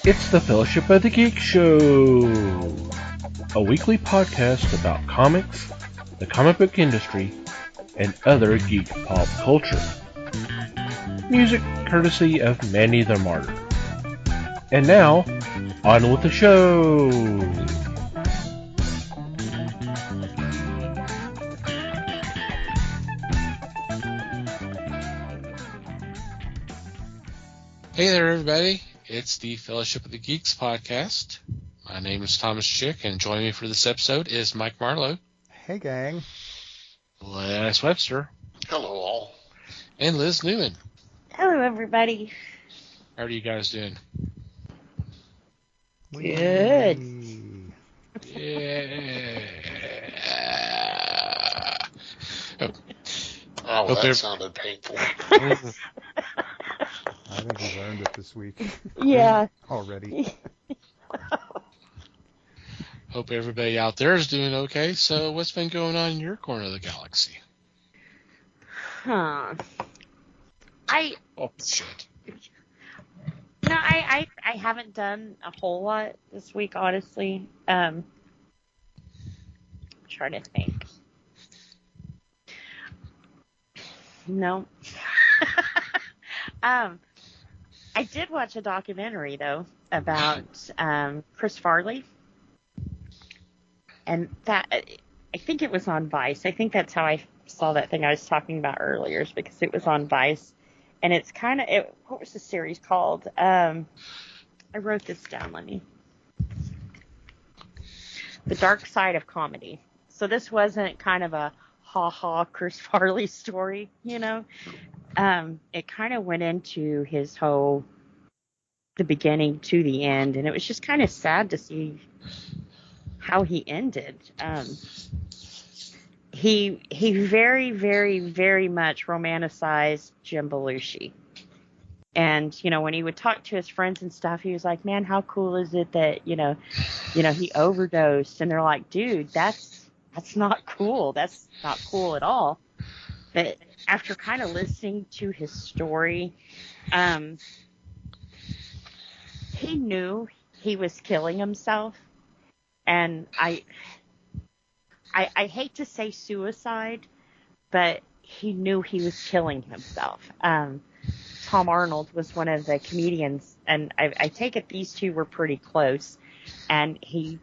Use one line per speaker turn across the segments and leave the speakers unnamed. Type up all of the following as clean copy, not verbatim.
It's the Fellowship of the Geek Show, a weekly podcast about comics, the comic book industry, and other geek pop culture. Music courtesy of Manny the Martyr. And now, on with the show!
Hey there, everybody. It's the Fellowship of the Geeks podcast. My name is Thomas Chick, and joining me for this episode is Mike Marlowe.
Hey, gang.
Les Webster.
Hello, all.
And Liz Newman.
Hello, everybody.
How are you guys doing?
Good.
Yeah.
Oh, that sounded painful.
I think we've earned it this week.
Yeah.
Already.
Hope everybody out there is doing okay. So what's been going on in your corner of the galaxy?
Huh.
Oh, shit.
No, I haven't done a whole lot this week, honestly. Trying to think. No. I did watch a documentary, though, about Chris Farley. And that, I think it was on Vice. I think that's how I saw that thing I was talking about earlier, is because it was on Vice. And it's kind of, what was the series called? I wrote this down, The Dark Side of Comedy. So this wasn't kind of a ha-ha Chris Farley story, you know? It kind of went into his whole, the beginning to the end, and it was just kind of sad to see how he ended. He very, very, very much romanticized Jim Belushi. And, you know, when he would talk to his friends and stuff, he was like, man, how cool is it that, you know, he overdosed? And they're like, dude, that's not cool. That's not cool at all. But after kind of listening to his story, he knew he was killing himself. And I hate to say suicide, but he knew he was killing himself. Tom Arnold was one of the comedians, and I take it these two were pretty close. And he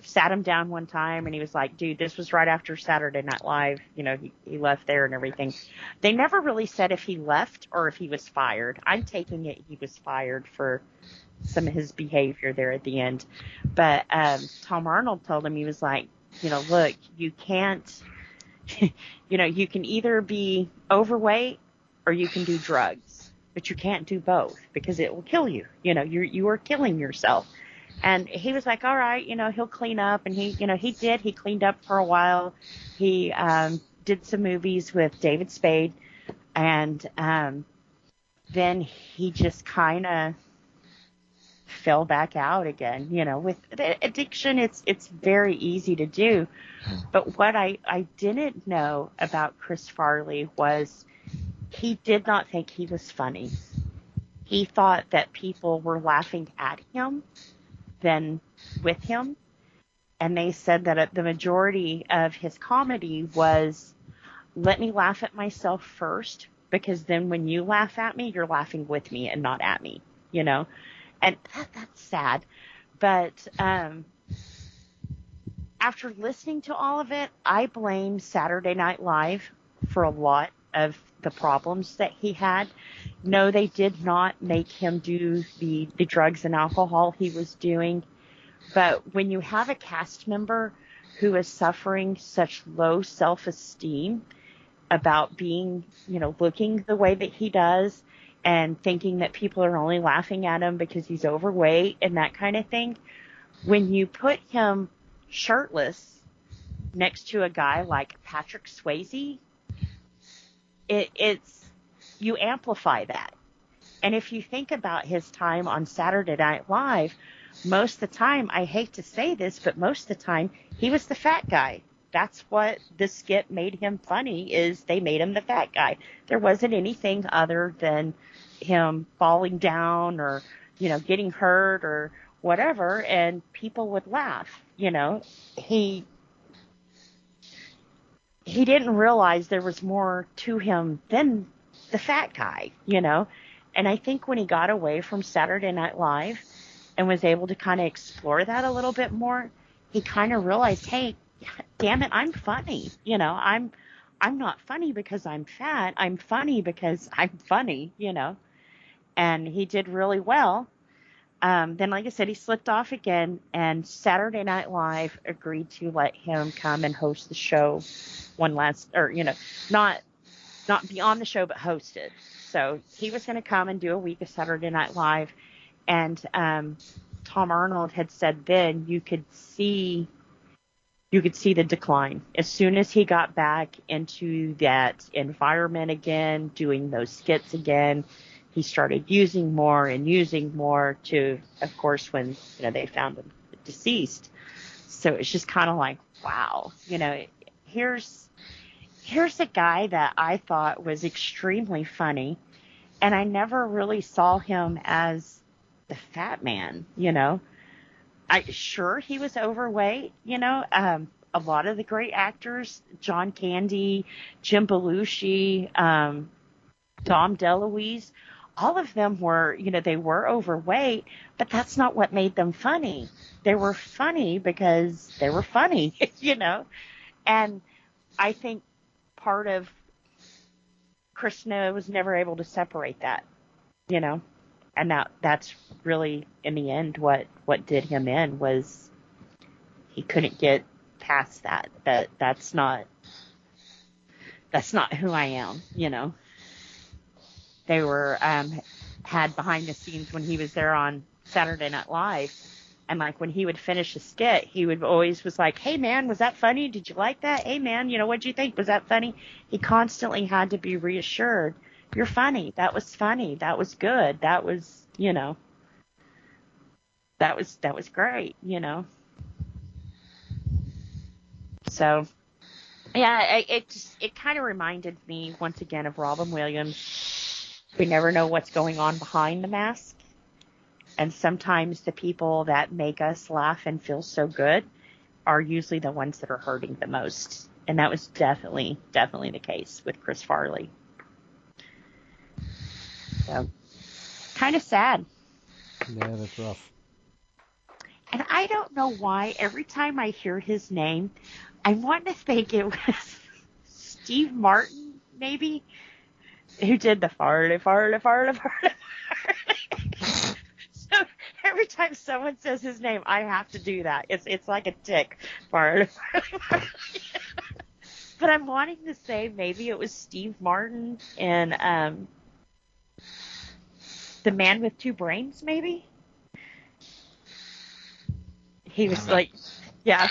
sat him down one time, and he was like, dude, this was right after Saturday Night Live. You know, he left there and everything. They never really said if he left or if he was fired. I'm taking it he was fired for some of his behavior there at the end. But Tom Arnold told him, he was like, you know, look, you can't, you know, you can either be overweight or you can do drugs, but you can't do both because it will kill you. You know, you are killing yourself. And he was like, all right, you know, he'll clean up. And he cleaned up for a while. He did some movies with David Spade. And then he just kind of fell back out again. You know, with addiction, it's very easy to do. But what I didn't know about Chris Farley was he did not think he was funny. He thought that people were laughing at him than with him. And they said that the majority of his comedy was, let me laugh at myself first, because then when you laugh at me, you're laughing with me and not at me, you know? And that's sad. But after listening to all of it, I blame Saturday Night Live for a lot of the problems that he had. No, they did not make him do the drugs and alcohol he was doing. But when you have a cast member who is suffering such low self-esteem about being, you know, looking the way that he does and thinking that people are only laughing at him because he's overweight and that kind of thing, when you put him shirtless next to a guy like Patrick Swayze, it's you amplify that. And if you think about his time on Saturday Night Live, most of the time, I hate to say this, but most of the time, he was the fat guy. That's what the skit made him funny, is they made him the fat guy. There wasn't anything other than him falling down or getting hurt or whatever, and people would laugh. He didn't realize there was more to him than the fat guy, And I think when he got away from Saturday Night Live and was able to kind of explore that a little bit more, he kind of realized, hey, damn it, I'm funny. I'm not funny because I'm fat. I'm funny because I'm funny, And he did really well. Then, like I said, he slipped off again, and Saturday Night Live agreed to let him come and host the show not be on the show, but host it. So he was going to come and do a week of Saturday Night Live, and Tom Arnold had said then you could see the decline. As soon as he got back into that environment again, doing those skits again, he started using more to, of course, when, they found him deceased. So it's just kind of like, wow, here's a guy that I thought was extremely funny, and I never really saw him as the fat man, Sure, he was overweight, a lot of the great actors, John Candy, Jim Belushi, Dom DeLuise, all of them were, they were overweight, but that's not what made them funny. They were funny because they were funny, And I think part of Krishna was never able to separate that, And that's really, in the end, what did him in was he couldn't get past that. That's not who I am, They were had behind the scenes when he was there on Saturday Night Live, and like when he would finish a skit, he would always was like, "Hey man, was that funny? Did you like that? Hey man, what'd you think? Was that funny?" He constantly had to be reassured, "You're funny. That was funny. That was good. That was, that was great, So, yeah, it kind of reminded me once again of Robin Williams. We never know what's going on behind the mask. And sometimes the people that make us laugh and feel so good are usually the ones that are hurting the most. And that was definitely the case with Chris Farley. So, kind of sad.
Yeah, that's rough.
And I don't know why every time I hear his name, I want to think it was Steve Martin, maybe, who did the farley. So every time someone says his name, I have to do that. It's like a tick. Farley. But I'm wanting to say maybe it was Steve Martin and The Man with Two Brains, maybe? He was like, yeah.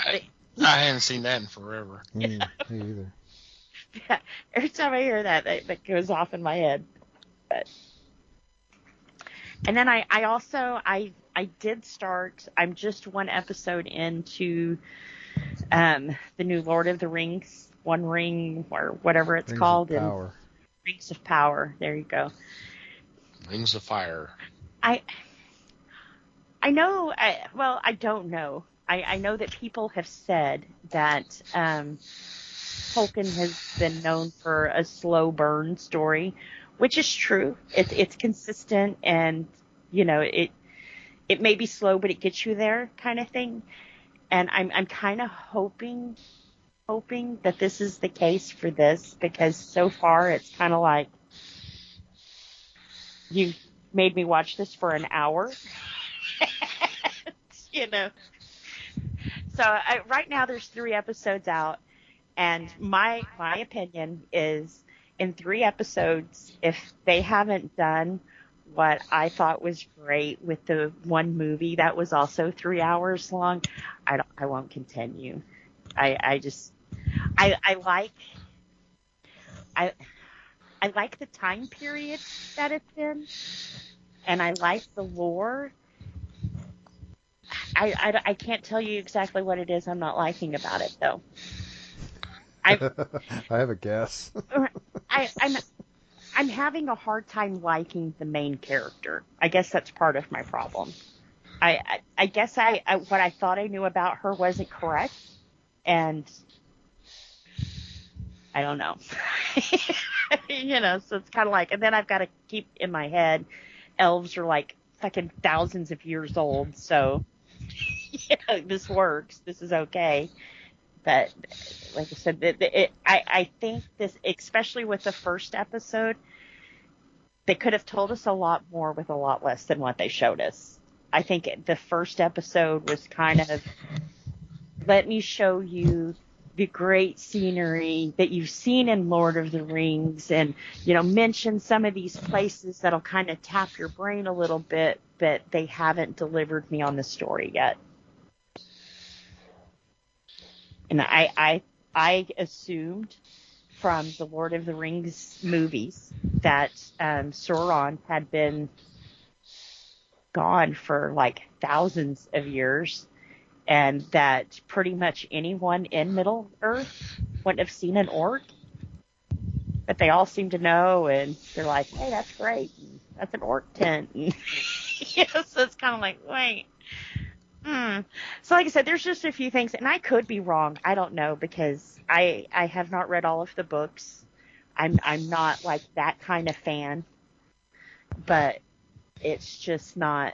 I haven't seen that in forever.
Me either.
Yeah, every time I hear that goes off in my head. But, and then I did start. I'm just one episode into the new Lord of the Rings, One Ring or whatever it's called.
Rings of Power.
Rings of Power. There you go.
Rings of Fire.
I know. I don't know. I know that people have said that Tolkien has been known for a slow burn story, which is true. It's consistent, and it may be slow, but it gets you there, kind of thing. And I'm kind of hoping that this is the case for this, because so far it's kind of like you made me watch this for an hour, So right now there's 3 episodes out, and my opinion is in 3 episodes, if they haven't done what I thought was great with the one movie that was also 3 hours long, I won't continue. I like the time period that it's in, and I like the lore. I can't tell you exactly what it is I'm not liking about it, though.
I have a guess.
I'm having a hard time liking the main character. I guess that's part of my problem. I guess what I thought I knew about her wasn't correct, and I don't know. So it's kind of like, and then I've got to keep in my head, elves are like fucking thousands of years old, so this works. This is okay. But like I said, I think this, especially with the first episode, they could have told us a lot more with a lot less than what they showed us. I think the first episode was kind of, let me show you the great scenery that you've seen in Lord of the Rings, and mention some of these places that'll kind of tap your brain a little bit, but they haven't delivered me on the story yet. And I assumed from the Lord of the Rings movies that Sauron had been gone for like thousands of years, and that pretty much anyone in Middle Earth wouldn't have seen an orc. But they all seem to know, and they're like, hey, that's great. And that's an orc tent. And, so it's kind of like, wait. So like I said, there's just a few things, and I could be wrong. I don't know, because I have not read all of the books. I'm not like that kind of fan, but it's just not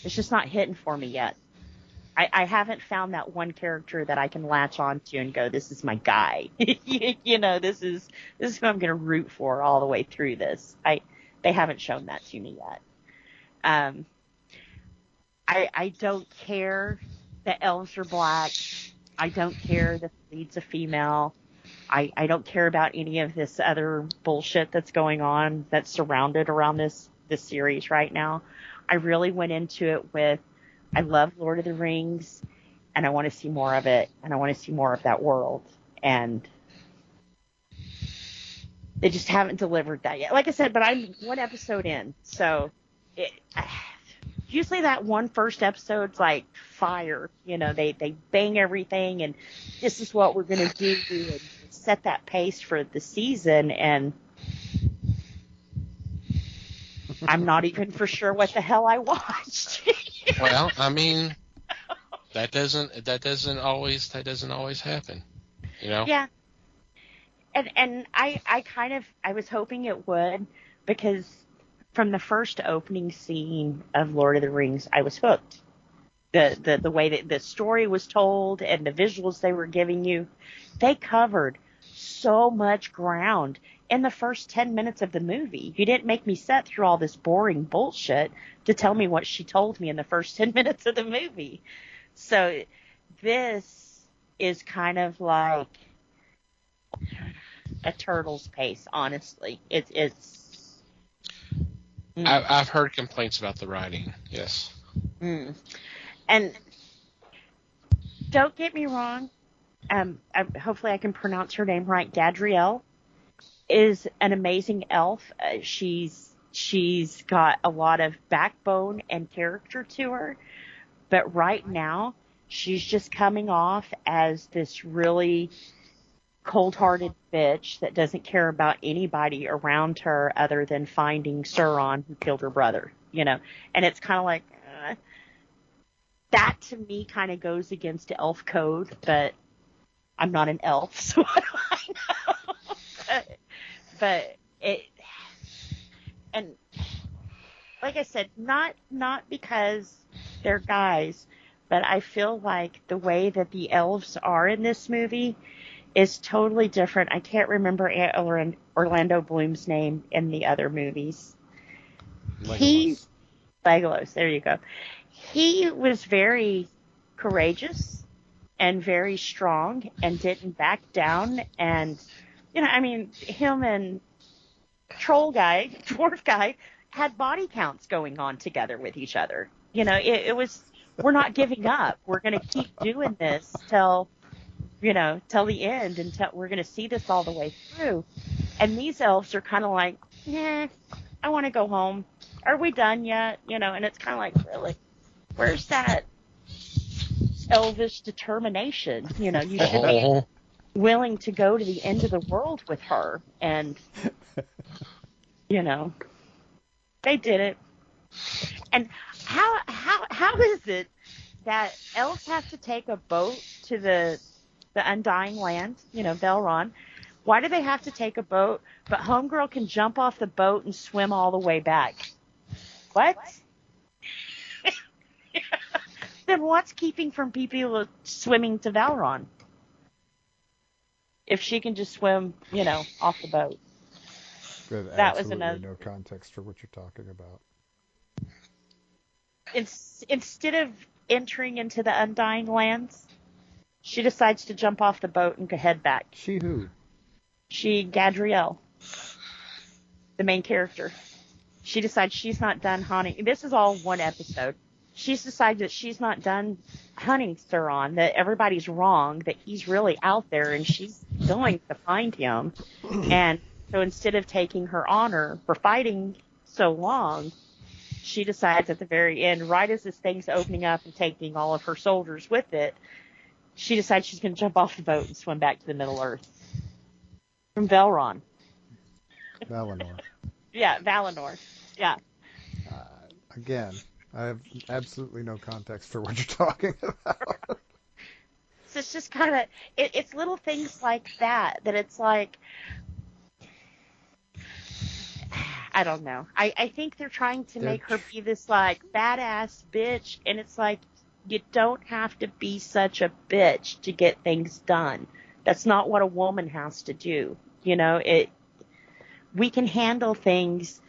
hitting for me yet. I haven't found that one character that I can latch on to and go, this is my guy. This is who I'm going to root for all the way through this. They haven't shown that to me yet. I don't care that elves are black. I don't care that the lead's a female. I don't care about any of this other bullshit that's going on that's surrounded around this series right now. I really went into it with, I love Lord of the Rings, and I want to see more of it, and I want to see more of that world. And they just haven't delivered that yet. Like I said, but I'm one episode in, so usually that first episode's like fire. They bang everything, and this is what we're going to do, and set that pace for the season, and I'm not even for sure what the hell I watched.
Well, I mean, that doesn't always happen,
Yeah. And I was hoping it would, because from the first opening scene of Lord of the Rings, I was hooked. The way that the story was told and the visuals they were giving you, they covered so much ground in the first 10 minutes of the movie. You didn't make me sit through all this boring bullshit to tell me what she told me in the first 10 minutes of the movie. So this is kind of like a turtle's pace, honestly. It's
I've heard complaints about the writing, yes.
And don't get me wrong, hopefully I can pronounce her name right. Gadriel is an amazing elf. She's got a lot of backbone and character to her, but right now she's just coming off as this really cold-hearted bitch that doesn't care about anybody around her other than finding Sauron, who killed her brother. And it's kind of like that to me kind of goes against elf code, but I'm not an elf, so what do I know? But it, and like I said, not because they're guys, but I feel like the way that the elves are in this movie is totally different. I can't remember Orlando Bloom's name in the other movies. Legolas, there you go. He was very courageous and very strong and didn't back down. And, him and dwarf guy, had body counts going on together with each other. It was, we're not giving up. We're going to keep doing this till the end, until we're going to see this all the way through. And these elves are kind of like, I want to go home. Are we done yet? And it's kind of like, really? Where's that elvish determination? You should be willing to go to the end of the world with her, and they did it. And how is it that elves have to take a boat to the Undying Land, Belron? Why do they have to take a boat, but Homegirl can jump off the boat and swim all the way back? What? Then what's keeping from people swimming to Valron? If she can just swim, off the boat.
Good.
That was
Absolutely
another.
no context for what you're talking about.
Instead of entering into the Undying Lands, she decides to jump off the boat and head back.
She who?
She, Gadriel, the main character. She decides she's not done hunting. This is all one episode. She's decided that she's not done hunting Sauron, that everybody's wrong, that he's really out there, and she's going to find him. And so instead of taking her honor for fighting so long, she decides at the very end, right as this thing's opening up and taking all of her soldiers with it, she decides she's going to jump off the boat and swim back to the Middle Earth. From Velron.
Valinor.
Yeah, Valinor. Yeah.
Again, I have absolutely no context for what you're talking about.
So it's just kind of, it's little things like that it's like, I don't know. I think they're trying to make her be this, like, badass bitch, and it's like, you don't have to be such a bitch to get things done. That's not what a woman has to do. We can handle things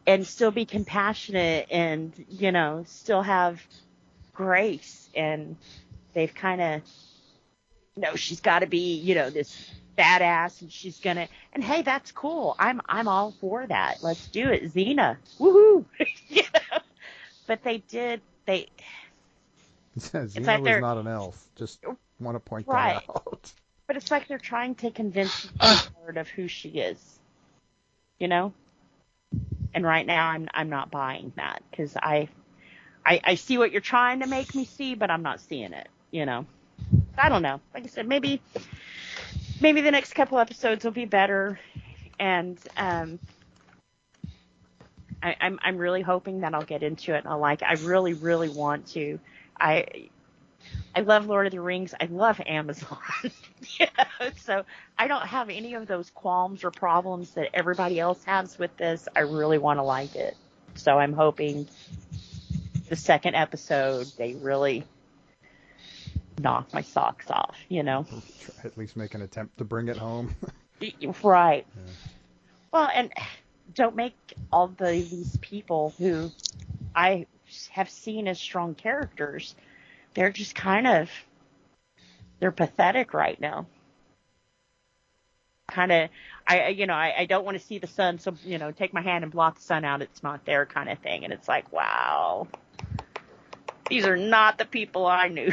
and still be compassionate and, still have grace. And they've kind of, she's got to be, this badass, and she's gonna, and hey, that's cool. I'm all for that. Let's do it. Xena. Woohoo. But Xena
was not an elf. Just want to point that out.
But it's like they're trying to convince her of who she is. And right now I'm not buying that, because I see what you're trying to make me see, but I'm not seeing it. I don't know. Like I said, maybe the next couple episodes will be better, and I'm really hoping that I'll get into it and I'll like it. I really, really want to. I love Lord of the Rings. I love Amazon. So I don't have any of those qualms or problems that everybody else has with this. I really want to like it. So I'm hoping the second episode they really knock my socks off,
At least make an attempt to bring it home.
Right.
Yeah.
Well, and don't make all these people who I have seen as strong characters, they're just they're pathetic right now. I don't want to see the sun, so, take my hand and block the sun out. It's not there kind of thing. And it's like, wow, these are not the people I knew.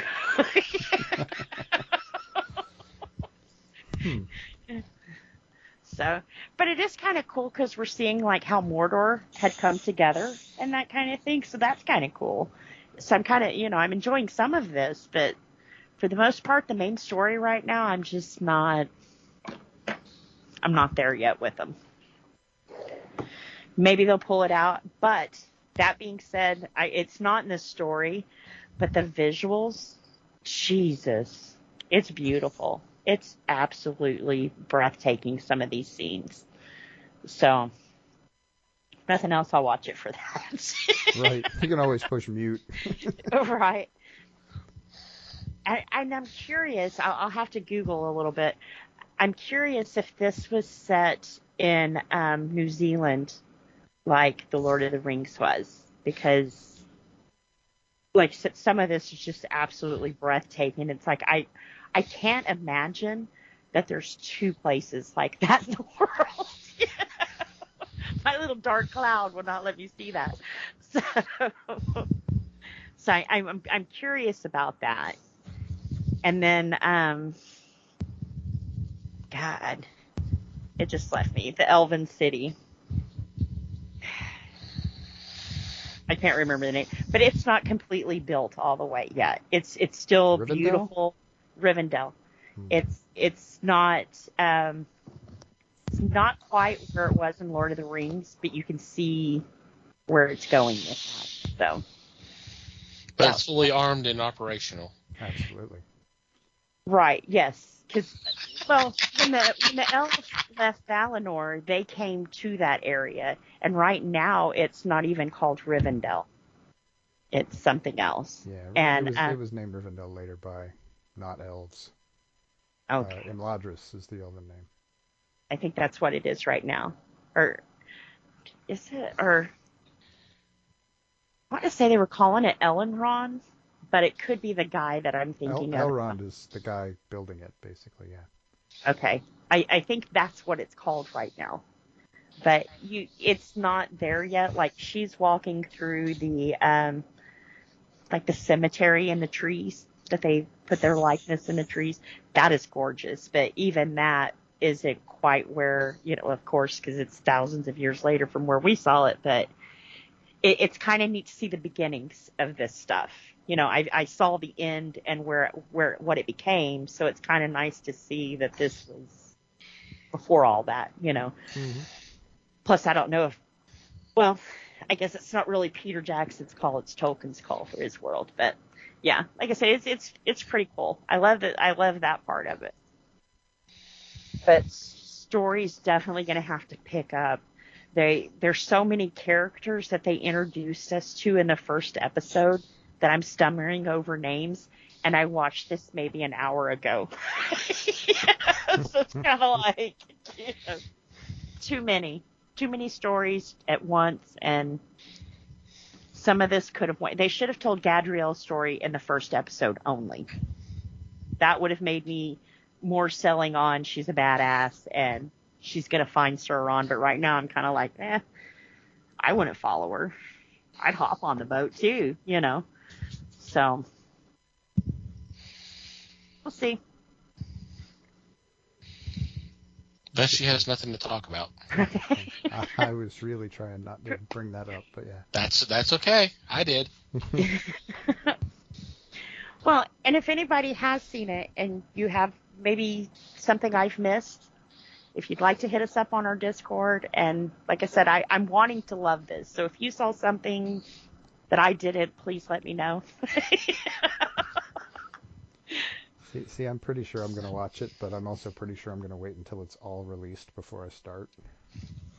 So, but it is kind of cool because we're seeing like how Mordor had come together and that kind of thing. So that's kind of cool. So I'm kind of, I'm enjoying some of this, but for the most part, the main story right now, I'm not there yet with them. Maybe they'll pull it out. But that being said, it's not in this story, but the visuals, Jesus, it's beautiful. It's absolutely breathtaking, some of these scenes. So, if nothing else, I'll watch it for that.
Right. You can always push mute.
Right. And I'm curious, I'll have to Google a little bit. I'm curious if this was set in New Zealand like The Lord of the Rings was. Because, like, some of this is just absolutely breathtaking. It's like, I can't imagine that there's two places like that in the world. My little dark cloud will not let me see that. So I'm curious about that. And then, God, it just left me. The Elven City. I can't remember the name, but it's not completely built all the way yet. It's still
Rivendell?
Beautiful. Rivendell. It's not quite where it was in Lord of the Rings, but you can see where it's going with that. So,
But it's fully armed and operational.
Absolutely.
Right. Yes. Because, well, when the elves left Valinor, they came to that area, and right now it's not even called Rivendell. It's something else.
Yeah.
And
it was named Rivendell later by not elves.
Okay.
Imladris is the elven name.
I think that's what it is right now. Or is it? Or I want to say they were calling it Elrond, but it could be the guy that I'm thinking of.
Elrond is the guy building it, basically, yeah.
Okay. I think that's what it's called right now. But it's not there yet. Like, she's walking through the like the cemetery and the trees that they put their likeness in the trees. That is gorgeous. But even that isn't quite where, of course, because it's thousands of years later from where we saw it. But it's kind of neat to see the beginnings of this stuff. I saw the end and what it became. So it's kind of nice to see that this was before all that,
Mm-hmm.
Plus, I don't know if, well, I guess it's not really Peter Jackson's call; it's Tolkien's call for his world. But yeah, like I say, it's pretty cool. I love that part of it. But story's definitely going to have to pick up. There's so many characters that they introduced us to in the first episode that I'm stammering over names, and I watched this maybe an hour ago. So it's kind of like too many stories at once, and some of this could have went. They should have told Gadriel's story in the first episode only. That would have made me more selling on she's a badass and she's gonna find Sauron. But right now I'm kind of like, I wouldn't follow her. I'd hop on the boat too, So we'll see.
Bet she has nothing to talk about.
I was really trying not to bring that up, but yeah.
That's okay. I did.
Well, and if anybody has seen it and you have maybe something I've missed, if you'd like to hit us up on our Discord, and like I said, I'm wanting to love this. So if you saw something that I didn't, please let me know.
See, I'm pretty sure I'm going to watch it, but I'm also pretty sure I'm going to wait until it's all released before I start.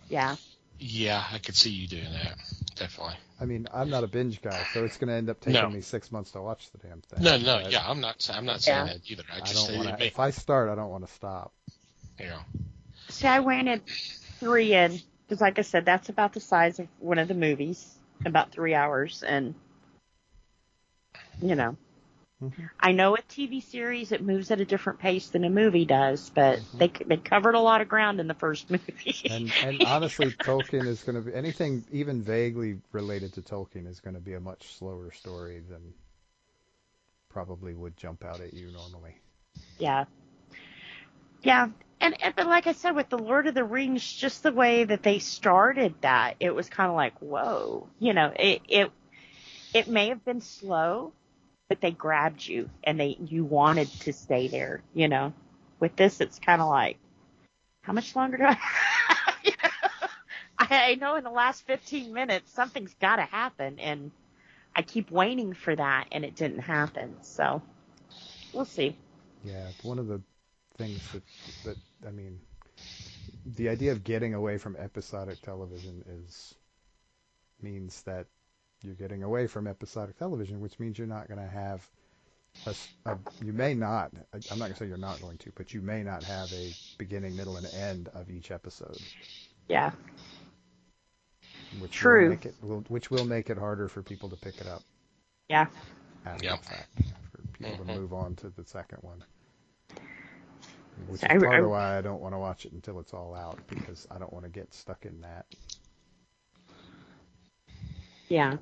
Yeah.
Yeah, I could see you doing that. Definitely.
I mean, I'm not a binge guy, so it's going to end up taking me 6 months to watch the damn thing.
No,
but
yeah, I'm not saying that either. I just
don't wanna, if I start, I don't want to stop.
Yeah.
See, I waited 3 in, because like I said, that's about the size of one of the movies, about 3 hours, and,
Mm-hmm.
I know a TV series, it moves at a different pace than a movie does, but they covered a lot of ground in the first movie.
And honestly, Tolkien is going to be, anything even vaguely related to Tolkien is going to be a much slower story than probably would jump out at you normally.
Yeah. Yeah. And but like I said, with the Lord of the Rings, just the way that they started that, it was kind of like, whoa. It may have been slow, but they grabbed you and you wanted to stay there, With this, it's kind of like, how much longer do I have? I know in the last 15 minutes, something's got to happen, and I keep waiting for that, and it didn't happen. So we'll see.
Yeah, one of the things that I mean, the idea of getting away from episodic television means that you're getting away from episodic television, which means you're not going to have you may not, I'm not going to say you're not going to, but you may not have a beginning, middle, and end of each episode.
Yeah.
True. Which will make it harder for people to pick it up.
Yeah.
After the fact, for people to move on to the second one. Which is part of why I don't want to watch it until it's all out, because I don't want to get stuck in that.
Yeah.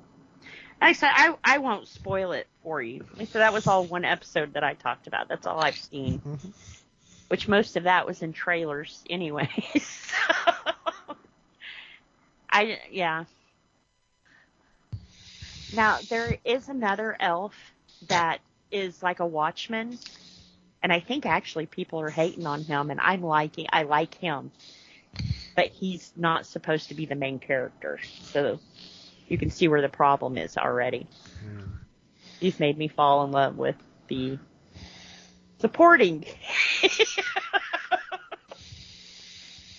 Like I said, I won't spoil it for you. So that was all one episode that I talked about. That's all I've seen.
Mm-hmm.
Which most of that was in trailers anyway. Yeah. Now, there is another elf that is like a watchman, And I think actually people are hating on him, and I like him. But he's not supposed to be the main character. So you can see where the problem is already. He's made me fall in love with the supporting.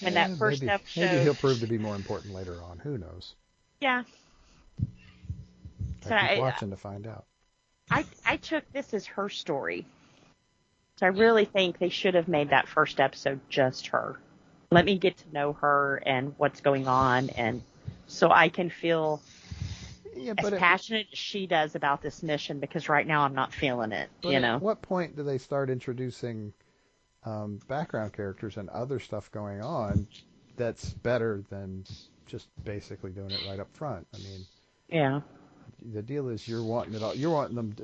And that first episode.
Maybe he'll prove to be more important later on. Who knows?
Yeah.
I keep watching to find out.
I took this as her story. So I really think they should have made that first episode just her. Let me get to know her and what's going on, and so I can feel as passionate as she does about this mission, because right now I'm not feeling it,
At what point do they start introducing background characters and other stuff going on that's better than just basically doing it right up front? I mean,
yeah.
The deal is you're wanting it all. You're wanting them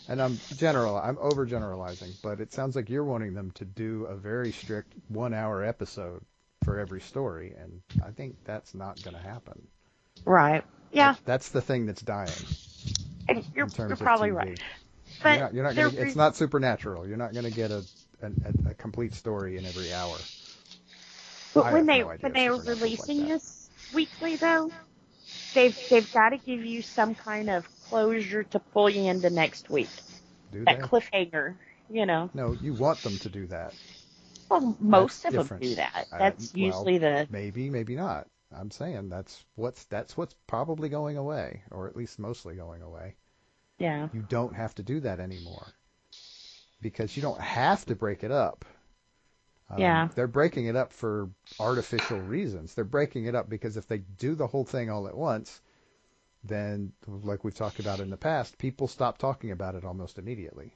and I'm overgeneralizing, but it sounds like you're wanting them to do a very strict 1 hour episode for every story, and I think that's not going to happen.
Right. Yeah.
That's the thing that's dying.
And you're probably right. But
you're not gonna, it's not Supernatural. You're not going to get a complete story in every hour.
But when they were releasing this weekly, though, they've got to give you some kind of closure to pull you into next week. That cliffhanger,
No, you want them to do that.
Well, most of them do that. That's usually
maybe not. I'm saying that's what's probably going away, or at least mostly going away.
Yeah.
You don't have to do that anymore, because you don't have to break it up. They're breaking it up for artificial reasons. They're breaking it up because if they do the whole thing all at once, then, like we've talked about in the past, people stop talking about it almost immediately.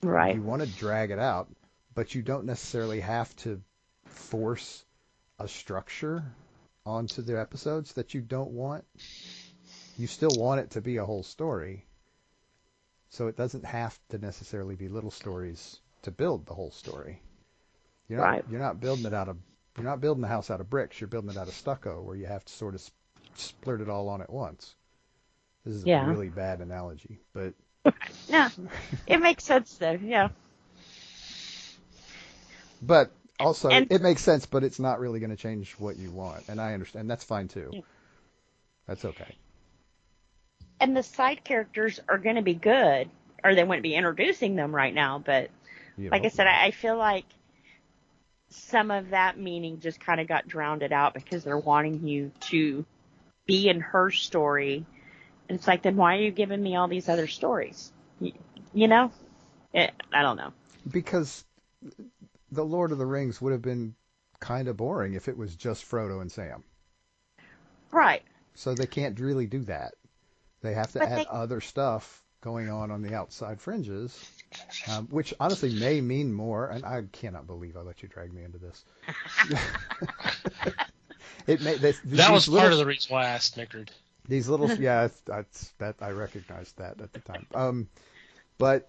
Right.
You want to drag it out, but you don't necessarily have to force a structure onto the episodes that you don't want. You still want it to be a whole story. So it doesn't have to necessarily be little stories to build the whole story. You're not building the house out of bricks. You're building it out of stucco, where you have to sort of splurt it all on at once. This is a really bad analogy, but
yeah, it makes sense though. Yeah.
But also, it makes sense, but it's not really going to change what you want, and I understand. That's fine too. Yeah. That's okay.
And the side characters are going to be good, or they wouldn't be introducing them right now. But like I said, I feel like some of that meaning just kind of got drowned out because they're wanting you to be in her story. And it's like, then why are you giving me all these other stories? I don't know.
Because the Lord of the Rings would have been kind of boring if it was just Frodo and Sam.
Right.
So they can't really do that. They have to add other stuff going on the outside fringes, which honestly may mean more. And I cannot believe I let you drag me into this.
That was part of the reason why I snickered.
These little, that I recognized that at the time. But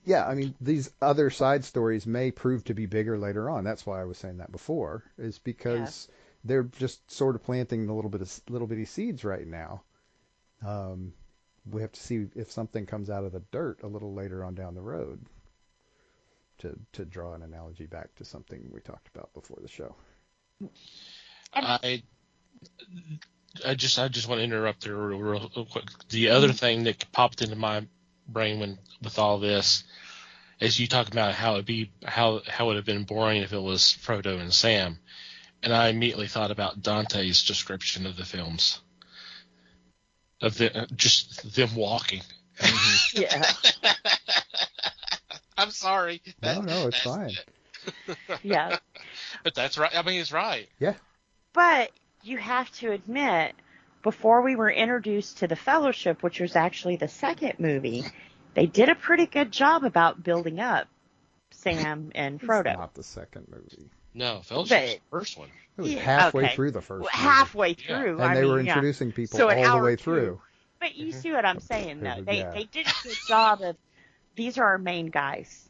yeah, I mean, these other side stories may prove to be bigger later on. That's why I was saying that before, is because they're just sort of planting the little bitty seeds right now. We have to see if something comes out of the dirt a little later on down the road. To draw an analogy back to something we talked about before the show.
I just want to interrupt there real quick. The other thing that popped into my brain with all this is you talk about how it would have been boring if it was Frodo and Sam, and I immediately thought about Dante's description of the films, of just them walking.
Yeah.
I'm sorry.
No, it's fine.
Yeah.
But that's right. I mean, it's right.
Yeah.
But you have to admit, before we were introduced to the Fellowship, which was actually the second movie, they did a pretty good job about building up Sam and Frodo.
It's not the second movie.
No, Fellowship was the first one.
It was halfway through the first movie.
Halfway through.
And they were introducing people all the way through.
But you see what I'm saying, though. They did a good job of, these are our main guys.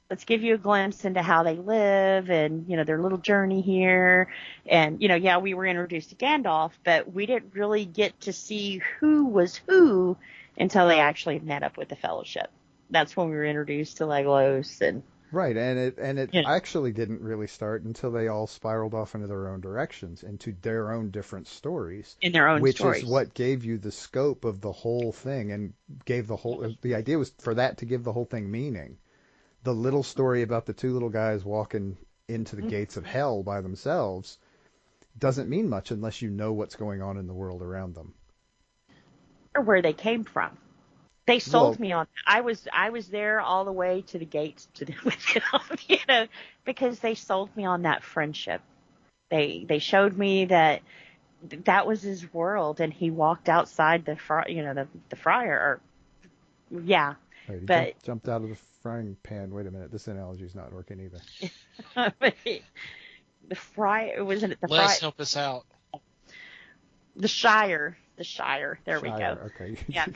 Let's give you a glimpse into how they live and, their little journey here. And, we were introduced to Gandalf, but we didn't really get to see who was who until they actually met up with the Fellowship. that's when we were introduced to Legolas, and
Right, and it
you know,
actually didn't really start until they all spiraled off into their own directions, into their own different stories,
in their own
which is
stories.
what gave you the scope of the whole thing and gave the idea was for that to give the whole thing meaning. The little story about the two little guys walking into the gates of hell by themselves doesn't mean much unless you know what's going on in the world around them.
Or where they came from. They sold
Well,
me on. I was there all the way to the gates to the, because they sold me on that friendship. They showed me that was his world, and he walked outside the the fryer. Or, yeah,
right, he
but
jumped out of the frying pan. Wait a minute, this analogy's not working either.
the fryer wasn't it the
Les,
fry
help us out.
the Shire. The Shire. There we go.
Shire, okay.
Yeah.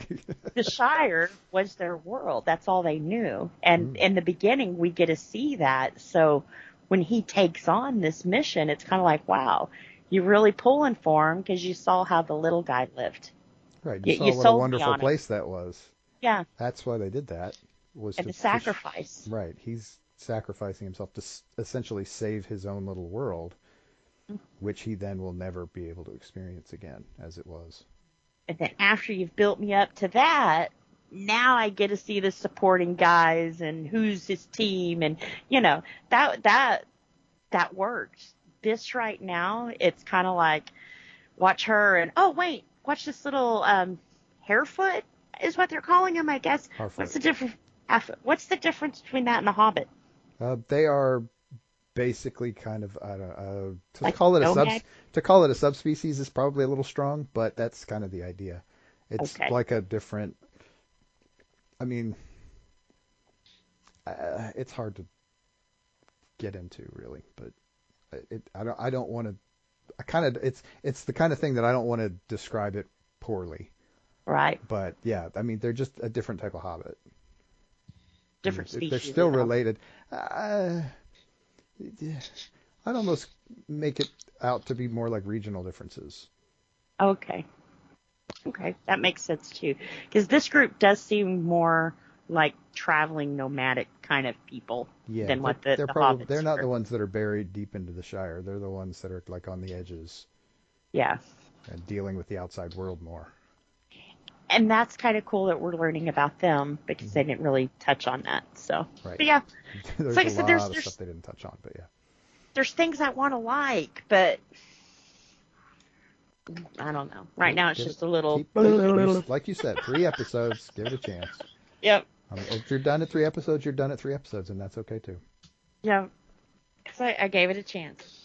The Shire was their world. That's all they knew. And in the beginning, we get to see that. So when he takes on this mission, it's kind of like, wow, you're really pulling for him because you saw how the little guy lived.
Right,
You
you saw what a
sold me
wonderful
on it.
place that was.
Yeah.
That's why they did that. Was
And
to
the sacrifice.
right, he's sacrificing himself to essentially save his own little world, which he then will never be able to experience again as it was.
And then after you've built me up to that, now I get to see the supporting guys and who's his team, and that works. This right now, it's kind of like watch her and oh wait, watch this little Harefoot is what they're calling him, I guess.
Harfoot.
What's the difference between that and a Hobbit?
They are basically kind of to
Like
call it
nomad?
to call it a subspecies is probably a little strong, but that's kind of the idea. It's
Okay.
like a different. I mean, it's hard to get into really, but I don't want to. I kind of it's the kind of thing that I don't want to describe it poorly.
Right.
But yeah, I mean they're just a different type of hobbit.
Different
They're
species.
still related. I'd almost make it out to be more like regional differences.
Okay. Okay, that makes sense too. Because this group does seem more like traveling nomadic kind of people than what the hobbits
they're not
were.
the ones that are buried deep into the Shire. They're the ones that are like on the edges
Yeah.
and dealing with the outside world more.
And that's kind of cool that we're learning about them because they didn't really touch on that. So,
Right.
But yeah,
There's
like I
a
said,
lot
there's
of stuff they didn't touch on, but yeah.
there's things I want to like, but I don't know. Right now, it's just a little.
Like you said, 3 episodes. Give it a chance.
Yep.
If you're done at 3 episodes, you're done at 3 episodes, and that's okay too.
Yeah. Because I gave it a chance.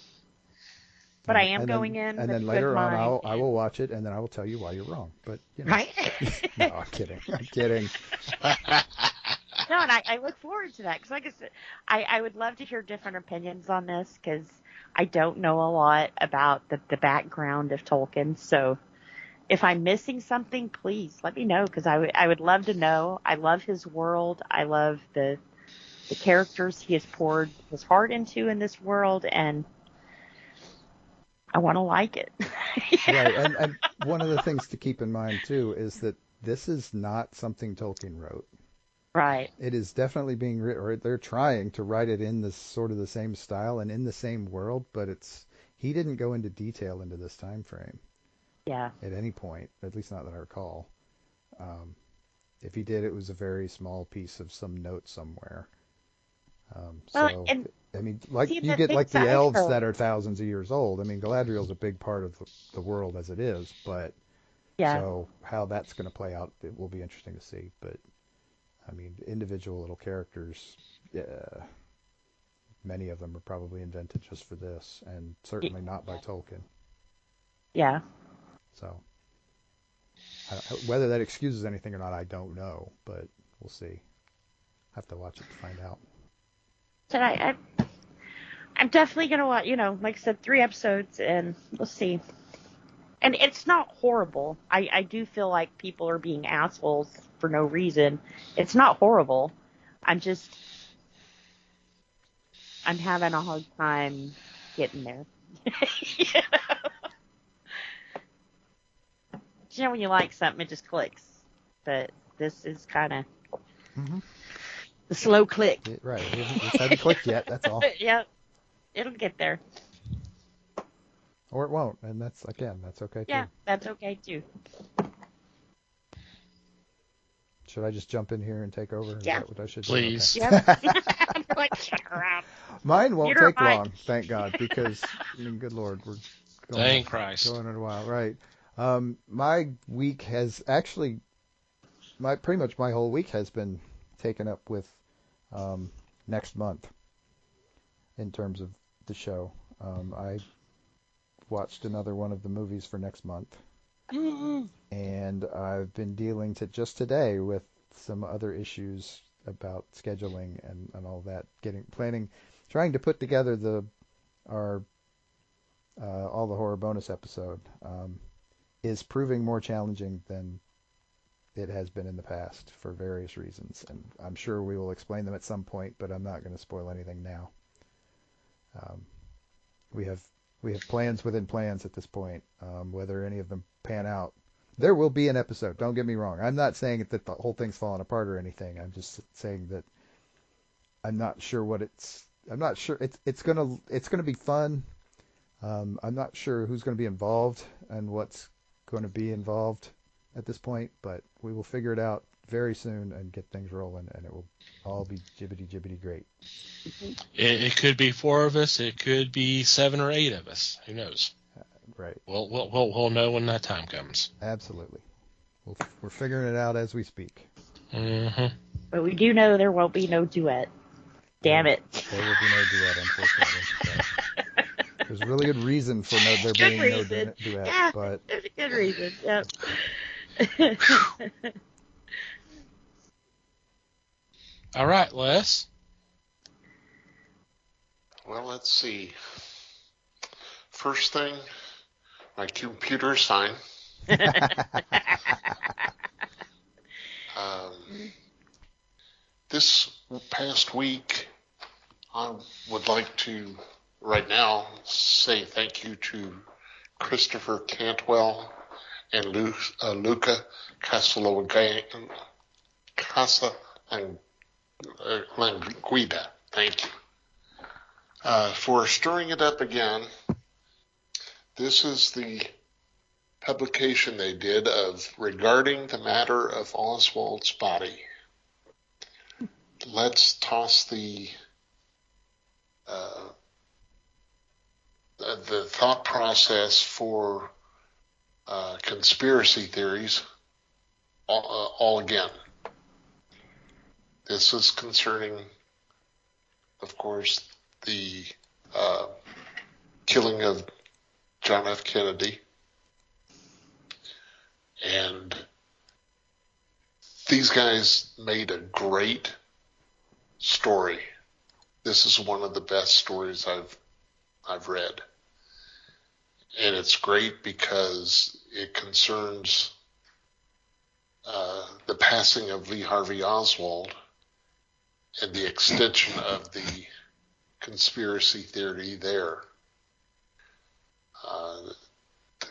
But I am going in.
And
with
then
a
later
good
on,
mind.
I will watch it, and then I will tell you why you're wrong. But
Right?
No, I'm kidding. I'm kidding.
No, and I look forward to that because, like I said, I would love to hear different opinions on this because I don't know a lot about the background of Tolkien. So if I'm missing something, please let me know because I would love to know. I love his world. I love the characters he has poured his heart into in this world, and I want to like it.
Right, and one of the things to keep in mind too is that this is not something Tolkien wrote.
Right.
It is definitely being written, or they're trying to write it in this sort of the same style and in the same world, but he didn't go into detail into this time frame.
Yeah.
At any point, at least not that I recall. If he did, it was a very small piece of some note somewhere. So,
and
I mean, like
see,
you
the
get like
things
the
I
elves
felt-
that are thousands of years old. I mean, Galadriel's a big part of the world as it is, but
Yeah.
so how that's going to play out, it will be interesting to see. But I mean, individual little characters, many of them are probably invented just for this, and certainly not by Tolkien.
Yeah.
So, whether that excuses anything or not, I don't know, but we'll see. Have to watch it to find out.
So I'm definitely gonna watch. Like I said, 3 episodes, and we'll see. And it's not horrible. I do feel like people are being assholes for no reason. It's not horrible. I'm having a hard time getting there. When you like something, it just clicks. But this is kind of.
Mm-hmm.
The slow click.
Right. It just hasn't clicked yet. That's all.
Yep. It'll get there.
Or it won't, and that's okay too.
Yeah, that's okay too.
Should I just jump in here and take over? Is
Yeah.
that what I should do?
Please.
Yep. I'm like, shut her up.
Mine won't
You're
take
right.
long, thank God, because good Lord, we're
Thank Christ.
going in a while, right? My week has actually, pretty much my whole week has been taken up with next month in terms of the show. I watched another one of the movies for next month, and I've been dealing just today with some other issues about scheduling and all that, trying to put together our all the horror bonus episode is proving more challenging than it has been in the past for various reasons, and I'm sure we will explain them at some point, but I'm not going to spoil anything now. We have plans within plans at this point. Whether any of them pan out, there will be an episode. Don't get me wrong. I'm not saying that the whole thing's falling apart or anything. I'm just saying that I'm not sure I'm not sure it's gonna be fun. I'm not sure who's going to be involved and what's going to be involved at this point, but we will figure it out very soon and get things rolling, and it will all be jibbity great.
It could be 4 of us. It could be 7 or 8 of us. Who knows?
Right.
We'll know when that time comes.
Absolutely. We're figuring it out as we speak.
Mm-hmm.
But we do know there won't be no duet. Damn it.
There will be no duet, unfortunately. So there's a really good reason for there being no duet,
Yeah,
but
there's a good reason. Yep.
All right, Les.
Well, let's see. First thing, my computer's fine. This past week, I would like to, right now, say thank you to Christopher Cantwell and Luca Casalanguida. Thank you. For stirring it up again. This is the publication they did of regarding the matter of Oswald's body. Let's toss the thought process for conspiracy theories all again. This is concerning, of course, the killing of John F. Kennedy. And these guys made a great story. This is one of the best stories I've read. And it's great because it concerns the passing of Lee Harvey Oswald and the extension of the conspiracy theory there.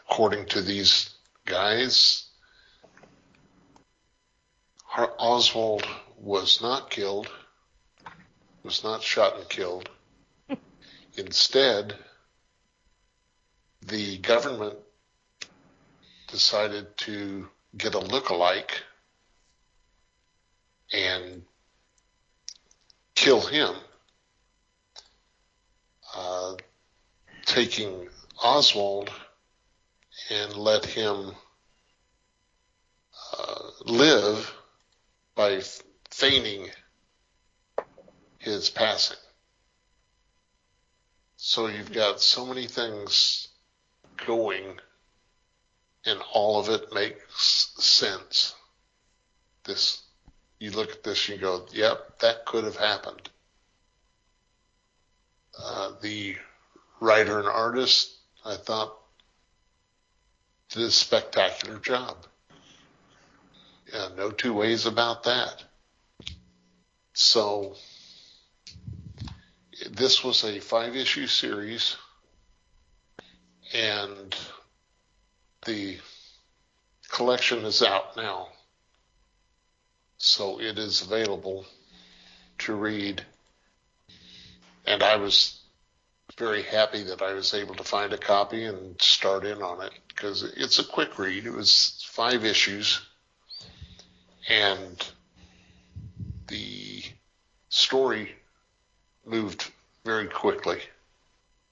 According to these guys, Oswald was not killed, was not shot and killed. Instead, the government decided to get a look-alike and kill him, taking Oswald and let him live by feigning his passing. So you've got so many things going, and all of it makes sense. You look at this and you go, yep, that could have happened. The writer and artist, I thought, did a spectacular job. Yeah, no two ways about that. So this was a 5-issue series, and the collection is out now. So it is available to read. And I was very happy that I was able to find a copy and start in on it, because it's a quick read. It was 5 issues, and the story moved very quickly,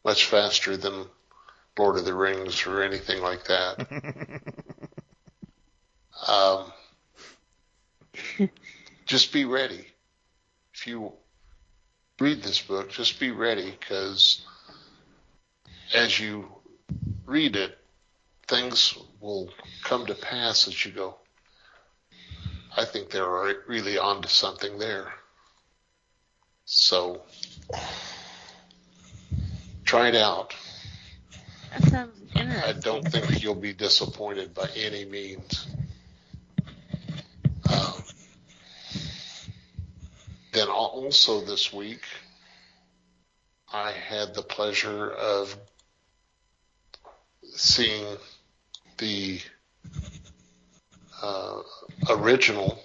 much faster than Lord of the Rings or anything like that. Just be ready. If you read this book, just be ready, because as you read it, things will come to pass as you go, I think they're really onto something there. So try it out.
That sounds interesting.
I don't think you'll be disappointed by any means. Then also this week, I had the pleasure of seeing the original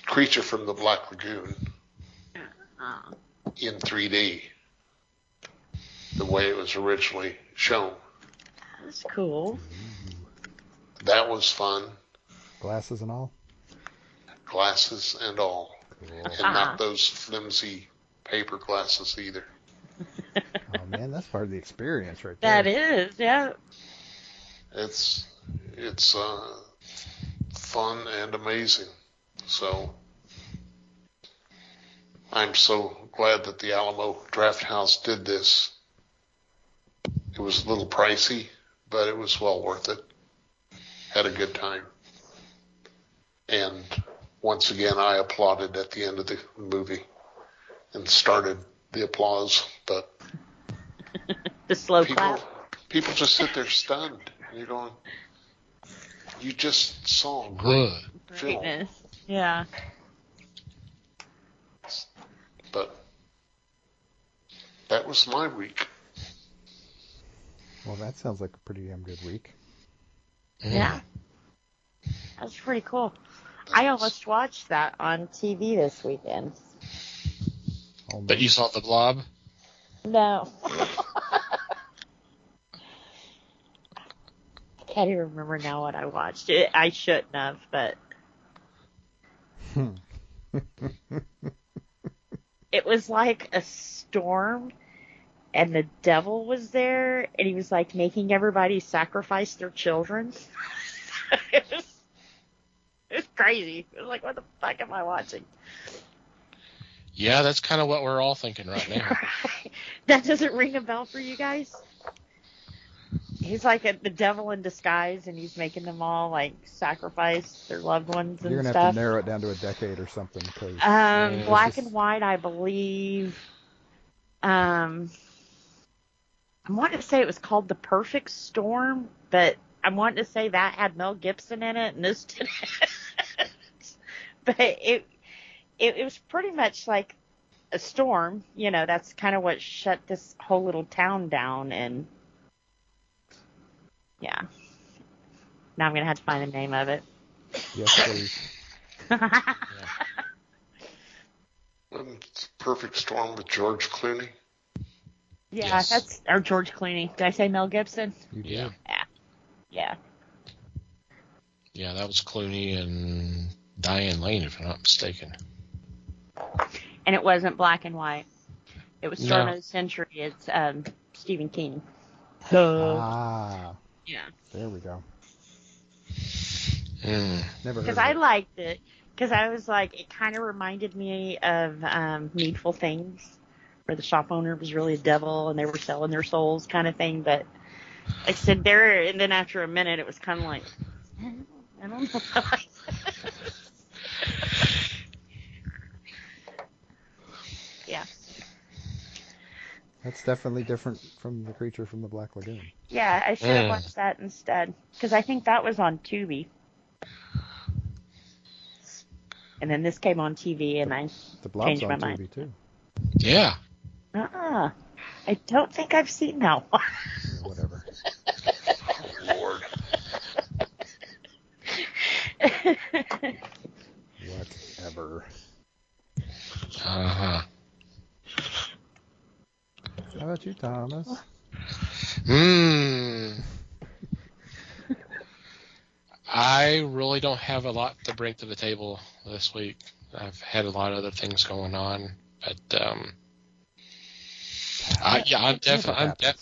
Creature from the Black Lagoon in 3D, the way it was originally shown.
That's cool.
That was fun.
Glasses and all?
Glasses and all.
Cool.
And not those flimsy paper glasses either.
Oh man, that's part of the experience right there.
That is, yeah.
It's fun and amazing. So I'm so glad that the Alamo Drafthouse did this. It was a little pricey, but it was well worth it. Had a good time. And once again, I applauded at the end of the movie and started the applause, but
The slow clap.
people just sit there stunned. And you're going, you just saw a great film.
Greatness. Yeah.
But that was my week.
Well, that sounds like a pretty damn good week.
Yeah. That's pretty cool. I almost watched that on TV this weekend.
But you saw The Blob?
No. I can't even remember now what I watched. I shouldn't have, but it was like a storm, and the devil was there, and he was like making everybody sacrifice their children. it was crazy. It was like, what the fuck am I watching?
Yeah, that's kind of what we're all thinking right now.
That doesn't ring a bell for you guys? He's like the devil in disguise, and he's making them all like sacrifice their loved ones and
You're going to
stuff.
have to narrow it down to a decade or something. Cause
Black and White, I believe. I want to say it was called The Perfect Storm, but I wanted to say that had Mel Gibson in it, and this didn't. But it was pretty much like a storm. You know, that's kind of what shut this whole little town down, and yeah. Now I'm going to have to find the name of it.
Yes, please.
Perfect Storm with George Clooney.
Yeah,
Yes.
that's or George Clooney. Did I say Mel Gibson?
You did.
Yeah.
Yeah.
Yeah, that was Clooney and Diane Lane, if I'm not mistaken.
And it wasn't Black and White. It was Turn
No.
of the Century. It's Stephen King.
Ah,
Yeah.
there we go.
Mm.
Never heard
Because
of
I
it.
liked it. Because I was like, it kind of reminded me of Needful Things, where the shop owner was really a devil and they were selling their souls kind of thing. But like I said, there, and then after a minute, it was kind of like, I don't know. Yeah.
That's definitely different from the Creature from the Black Lagoon.
Yeah, I should have watched that instead. Because I think that was on Tubi. And then this came on TV, and I
The Blob's
changed my
on
mind.
TV too.
Yeah.
I don't think I've seen that one.
Or whatever.
Lord.
Whatever.
Uh-huh.
How about you, Thomas?
I really don't have a lot to bring to the table this week. I've had a lot of other things going on, but I'm definitely.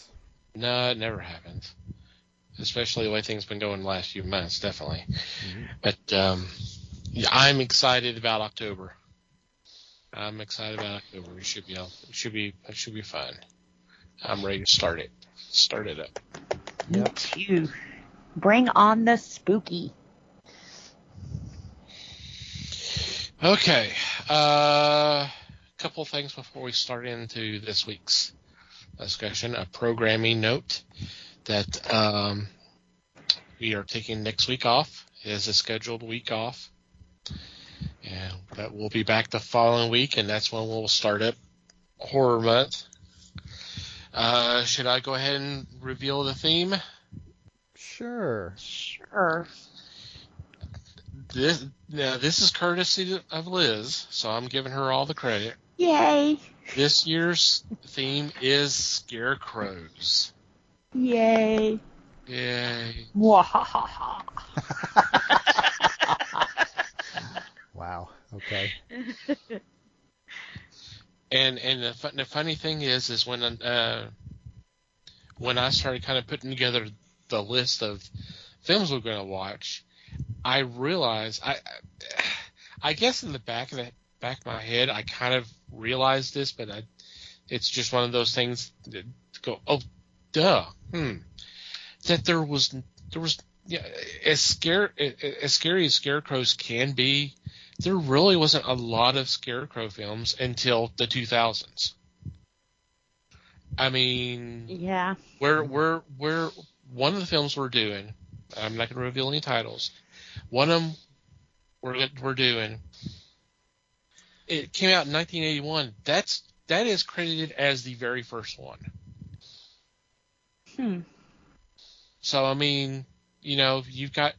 No, it never happens. Especially the way things been going the last few months, definitely.
Mm-hmm.
But I'm excited about October. It should be fun. I'm ready to start it. Start it up.
Me too. Bring on the spooky.
Okay. Couple things before we start into this week's discussion. A programming note that we are taking next week off. It is a scheduled week off. And but we'll be back the following week, and that's when we'll start up Horror Month. Should I go ahead and reveal the theme?
Sure.
This is courtesy of Liz, so I'm giving her all the credit.
Yay!
This year's theme is scarecrows.
Yay!
Yay!
Mwahaha.
Wow. Okay.
And the funny thing is when I started kind of putting together the list of films we're going to watch, I realized I guess in the back of my head I kind of realized this, but it's just one of those things that go, oh, duh, that there was as scary as scarecrows can be. There really wasn't a lot of scarecrow films until the 2000s. I mean,
yeah.
We're one of the films we're doing. I'm not going to reveal any titles. One of them we're doing. It came out in 1981. That is credited as the very first one. So I mean, you've got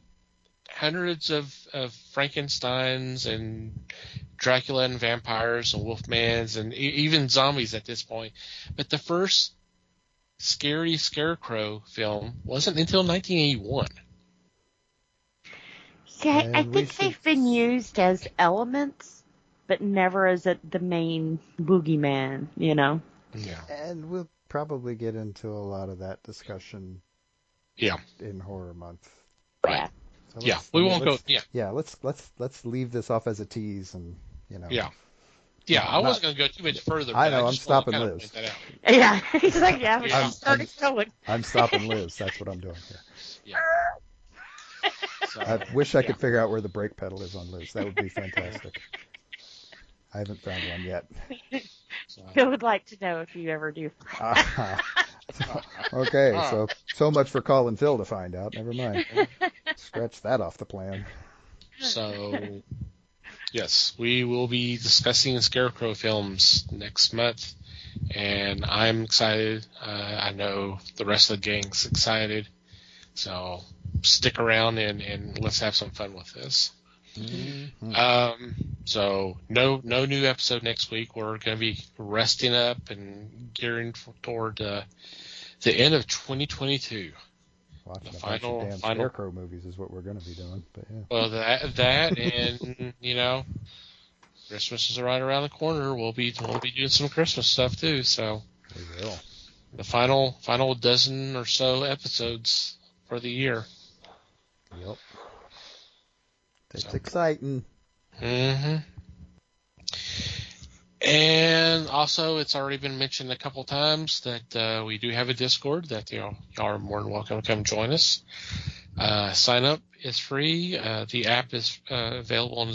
hundreds of Frankensteins and Dracula and vampires and Wolfmans and even zombies at this point. But the first scary scarecrow film wasn't until 1981.
Yeah, I think they've been used as elements, but never as the main boogeyman,
Yeah.
And we'll probably get into a lot of that discussion in Horror Month.
Right.
So
we won't go. Yeah.
Yeah, let's leave this off as a tease, and
Yeah. Yeah, I wasn't going to go too much further.
I know, I'm stopping Liz.
Yeah, he's like,
I'm stopping Liz. That's what I'm doing here.
Yeah. So,
I wish I could figure out where the brake pedal is on Liz. That would be fantastic. I haven't found one yet.
Phil would like to know if you ever do.
Okay, so much for calling Phil to find out. Never mind. Scratch that off the plan.
So, yes, we will be discussing Scarecrow films next month, and I'm excited. I know the rest of the gang's excited. So stick around and let's have some fun with this.
Mm-hmm.
So no new episode next week. We're going to be resting up and gearing toward the end of 2022.
Watching a bunch of damn Scarecrow movies is what we're going to be doing. But yeah.
Well, that and Christmas is right around the corner. We'll be doing some Christmas stuff too. So
we will.
The final dozen or so episodes for the year.
Yep. It's exciting.
Mm-hmm. And also, it's already been mentioned a couple times that we do have a Discord that y'all are more than welcome to come join us. Sign up is free. The app is available in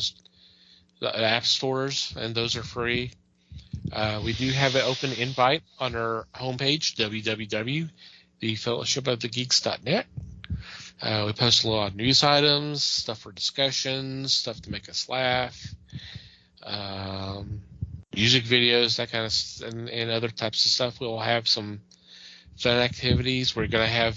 the app stores, and those are free. We do have an open invite on our homepage, www.thefellowshipofthegeeks.net. We post a lot of news items, stuff for discussions, stuff to make us laugh, music videos, that kind of and other types of stuff. We'll have some fun activities. We're gonna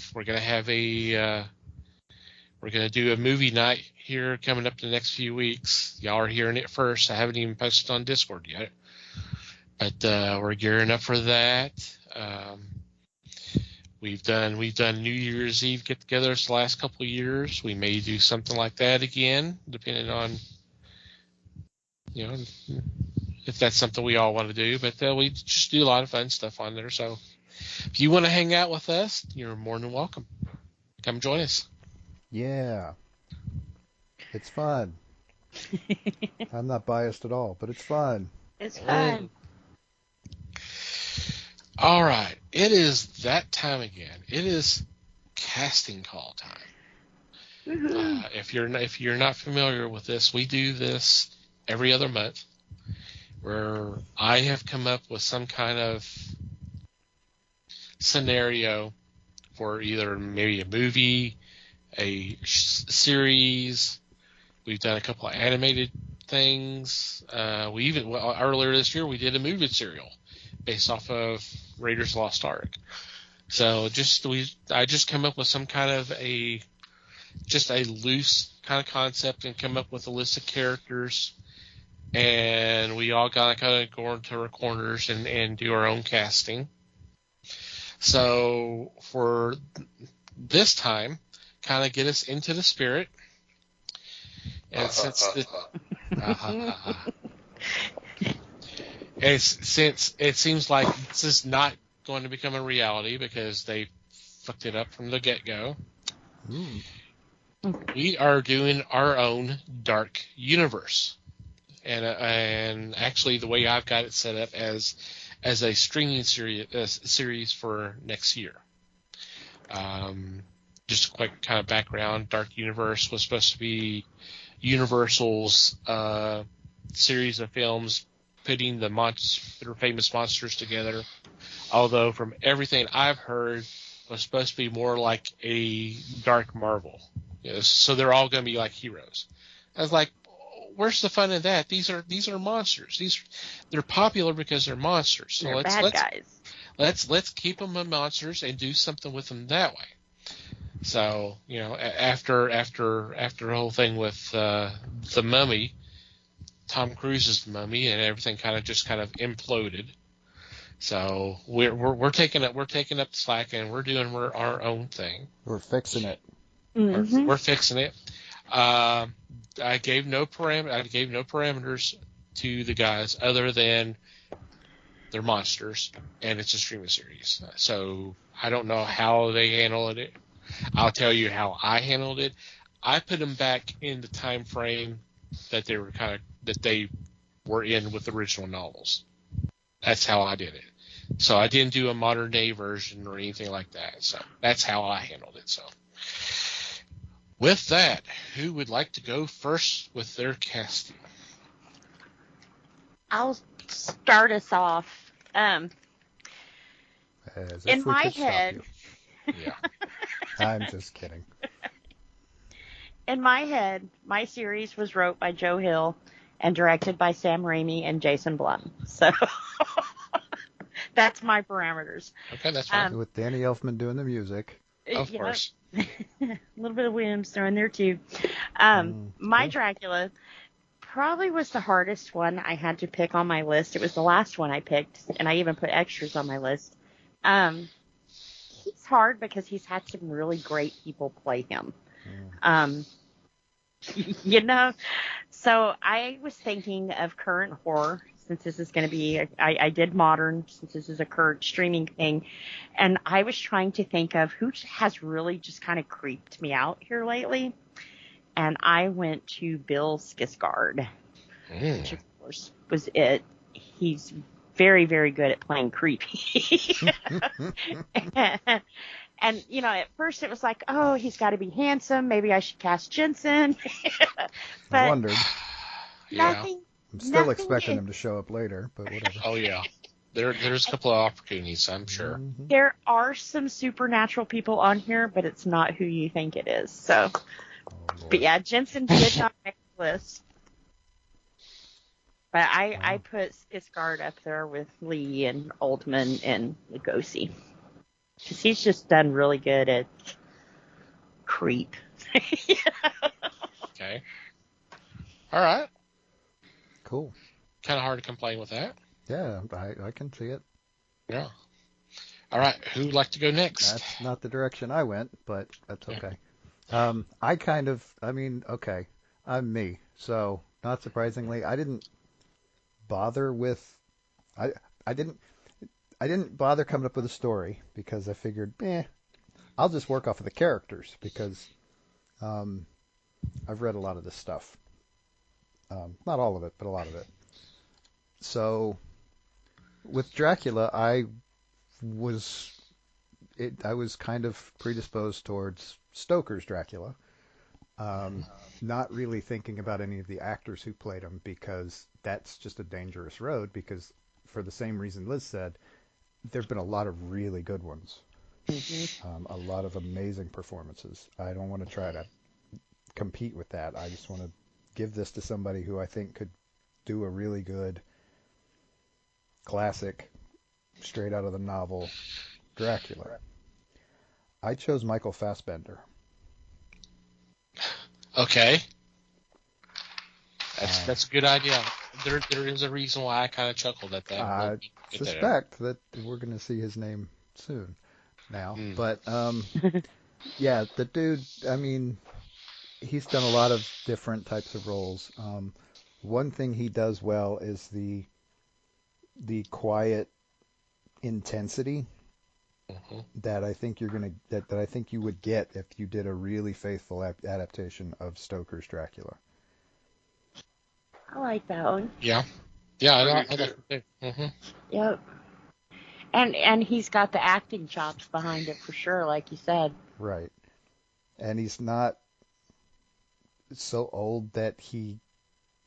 do a movie night here coming up the next few weeks. Y'all are hearing it first. I haven't even posted on Discord yet. But we're gearing up for that. We've done New Year's Eve get-togethers the last couple of years. We may do something like that again, depending on, if that's something we all want to do. But we just do a lot of fun stuff on there. So if you want to hang out with us, you're more than welcome. Come join us.
Yeah. It's fun. I'm not biased at all, but it's fun.
It's fun.
All right. It is that time again. It is casting call time. If you're not familiar with this, we do this every other month, where I have come up with some kind of scenario for either maybe a movie, a series. We've done a couple of animated things. Earlier this year we did a movie serial based off of Raiders of the Lost Ark. So I just come up with some kind of a loose kind of concept and come up with a list of characters, and we all kind of go into our corners and do our own casting. So for this time, kind of get us into the spirit. And since it seems like this is not going to become a reality because they fucked it up from the get-go, we are doing our own dark universe. And actually, the way I've got it set up as a streaming series for next year. Just a quick kind of background: Dark Universe was supposed to be Universal's series of films putting their famous monsters together. Although from everything I've heard, was supposed to be more like a Dark Marvel. So they're all going to be like heroes. I was like, where's the fun in that? These are monsters. They're popular because they're monsters. So
they're bad guys.
Let's keep them as monsters and do something with them that way. So after the whole thing with the Mummy, Tom Cruise's The Mummy, and everything kind of imploded. So we're taking up the slack and we're doing our own thing.
We're fixing it.
Mm-hmm.
We're fixing it. I gave no parameters to the guys other than they're monsters and it's a streaming series. So I don't know how they handled it. I'll tell you how I handled it. I put them back in the time frame that they were in with the original novels. That's how I did it. So I didn't do a modern day version or anything like that. So that's how I handled it. So with that, who would like to go first with their casting?
I'll start us off. In my head.
Yeah.
I'm just kidding.
In my head, my series was wrote by Joe Hill and directed by Sam Raimi and Jason Blum. So that's my parameters.
Okay, that's fine.
With Danny Elfman doing the music.
Of course.
A little bit of Williams thrown there too. My Dracula probably was the hardest one I had to pick on my list. It was the last one I picked, and I even put extras on my list. He's hard because he's had some really great people play him. So I was thinking of current horror, since this is going to be, I did modern, since this is a current streaming thing, and I was trying to think of who has really just kind of creeped me out here lately, and I went to Bill Skarsgård, which of course was it. He's very, very good at playing creepy. And, at first it was like, oh, he's got to be handsome. Maybe I should cast Jensen. But
I wondered.
Nothing.
I'm still expecting him to show up later, but whatever.
Oh, yeah. There's a couple of opportunities, I'm sure.
Mm-hmm.
There are some supernatural people on here, but it's not who you think it is. So, but yeah, Jensen did not make the list. But I put Skarsgård up there with Lee and Oldman and Lugosi. Because he's just done really good at creep.
Okay. All right.
Cool.
Kind of hard to complain with that.
Yeah, I can see it.
Yeah. All right. Who would like to go next?
That's not the direction I went, but that's okay. Okay, I'm me. So, not surprisingly, I didn't bother with, I, I didn't bother coming up with a story because I figured, I'll just work off of the characters because I've read a lot of this stuff. Not all of it, but a lot of it. So, with Dracula, I was kind of predisposed towards Stoker's Dracula. Not really thinking about any of the actors who played him because that's just a dangerous road because for the same reason Liz said, there have been a lot of really good ones.
Mm-hmm.
A lot of amazing performances. I don't want to try to compete with that. I just want to give this to somebody who I think could do a really good classic, straight out of the novel Dracula. I chose Michael Fassbender.
Okay. That's a good idea. There is a reason why I kind of chuckled at that.
I suspect that we're going to see his name soon now. But, yeah, the dude, I mean, he's done a lot of different types of roles. One thing he does well is the quiet intensity that I think that I think you would get if you did a really faithful adaptation of Stoker's Dracula.
I like that one.
Yeah. Yeah, I like it too. Mm-hmm.
Yep. And he's got the acting chops behind it for sure, like you said.
Right. And he's not so old that he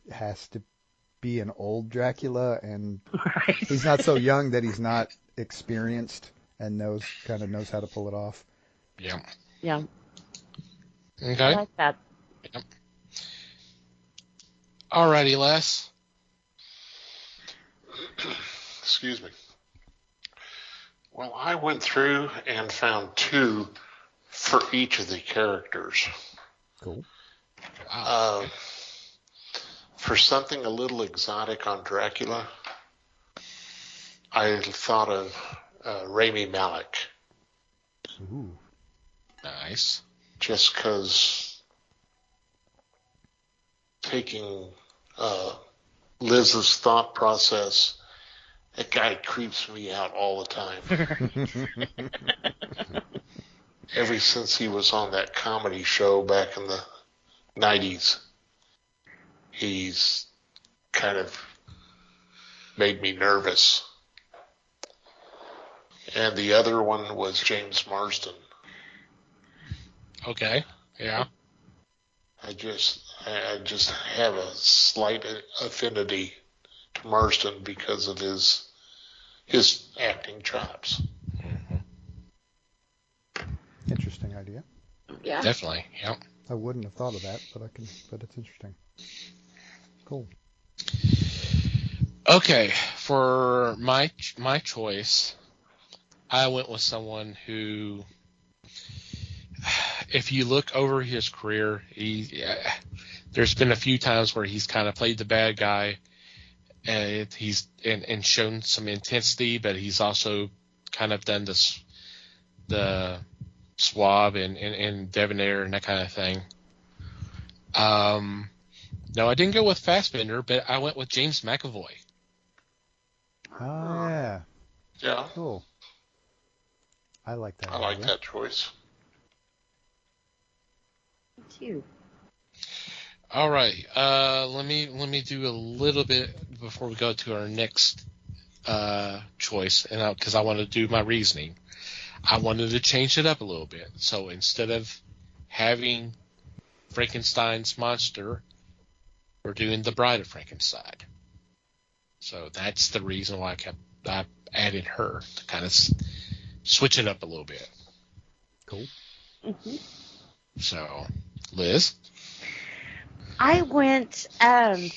has to be an old Dracula, and
Right.
he's not so young that he's not experienced and knows how to pull it off.
Yeah.
Yeah.
Okay.
I like that.
Yep. Alrighty, Les.
Excuse me. Well, I went through and found 2 for each of the characters.
Cool.
Wow.
For something a little exotic on Dracula, I thought of Rami Malek.
Ooh.
Nice.
Just because taking Liz's thought process, that guy creeps me out all the time. Ever since he was on that comedy show back in the 90s, he's kind of made me nervous. And the other one was James Marsden.
Okay. Yeah.
I just have a slight affinity to Marsden because of his acting chops.
Interesting idea.
Yeah.
Definitely. Yep.
I wouldn't have thought of that, but it's interesting. Cool.
Okay, for my choice, I went with someone who, if you look over his career, there's been a few times where he's kind of played the bad guy, and he's shown some intensity, but he's also kind of done the suave and debonair and that kind of thing. No, I didn't go with Fassbender, but I went with James McAvoy.
Ah, yeah.
Yeah.
Cool. I like that.
I like that choice.
Me too.
All right. Let me do a little bit before we go to our next choice, and because I want to do my reasoning, I wanted to change it up a little bit. So instead of having Frankenstein's monster, we're doing the Bride of Frankenstein. So that's the reason why I added her to kind of switch it up a little bit.
Cool.
Mm-hmm.
So, Liz?
I went, the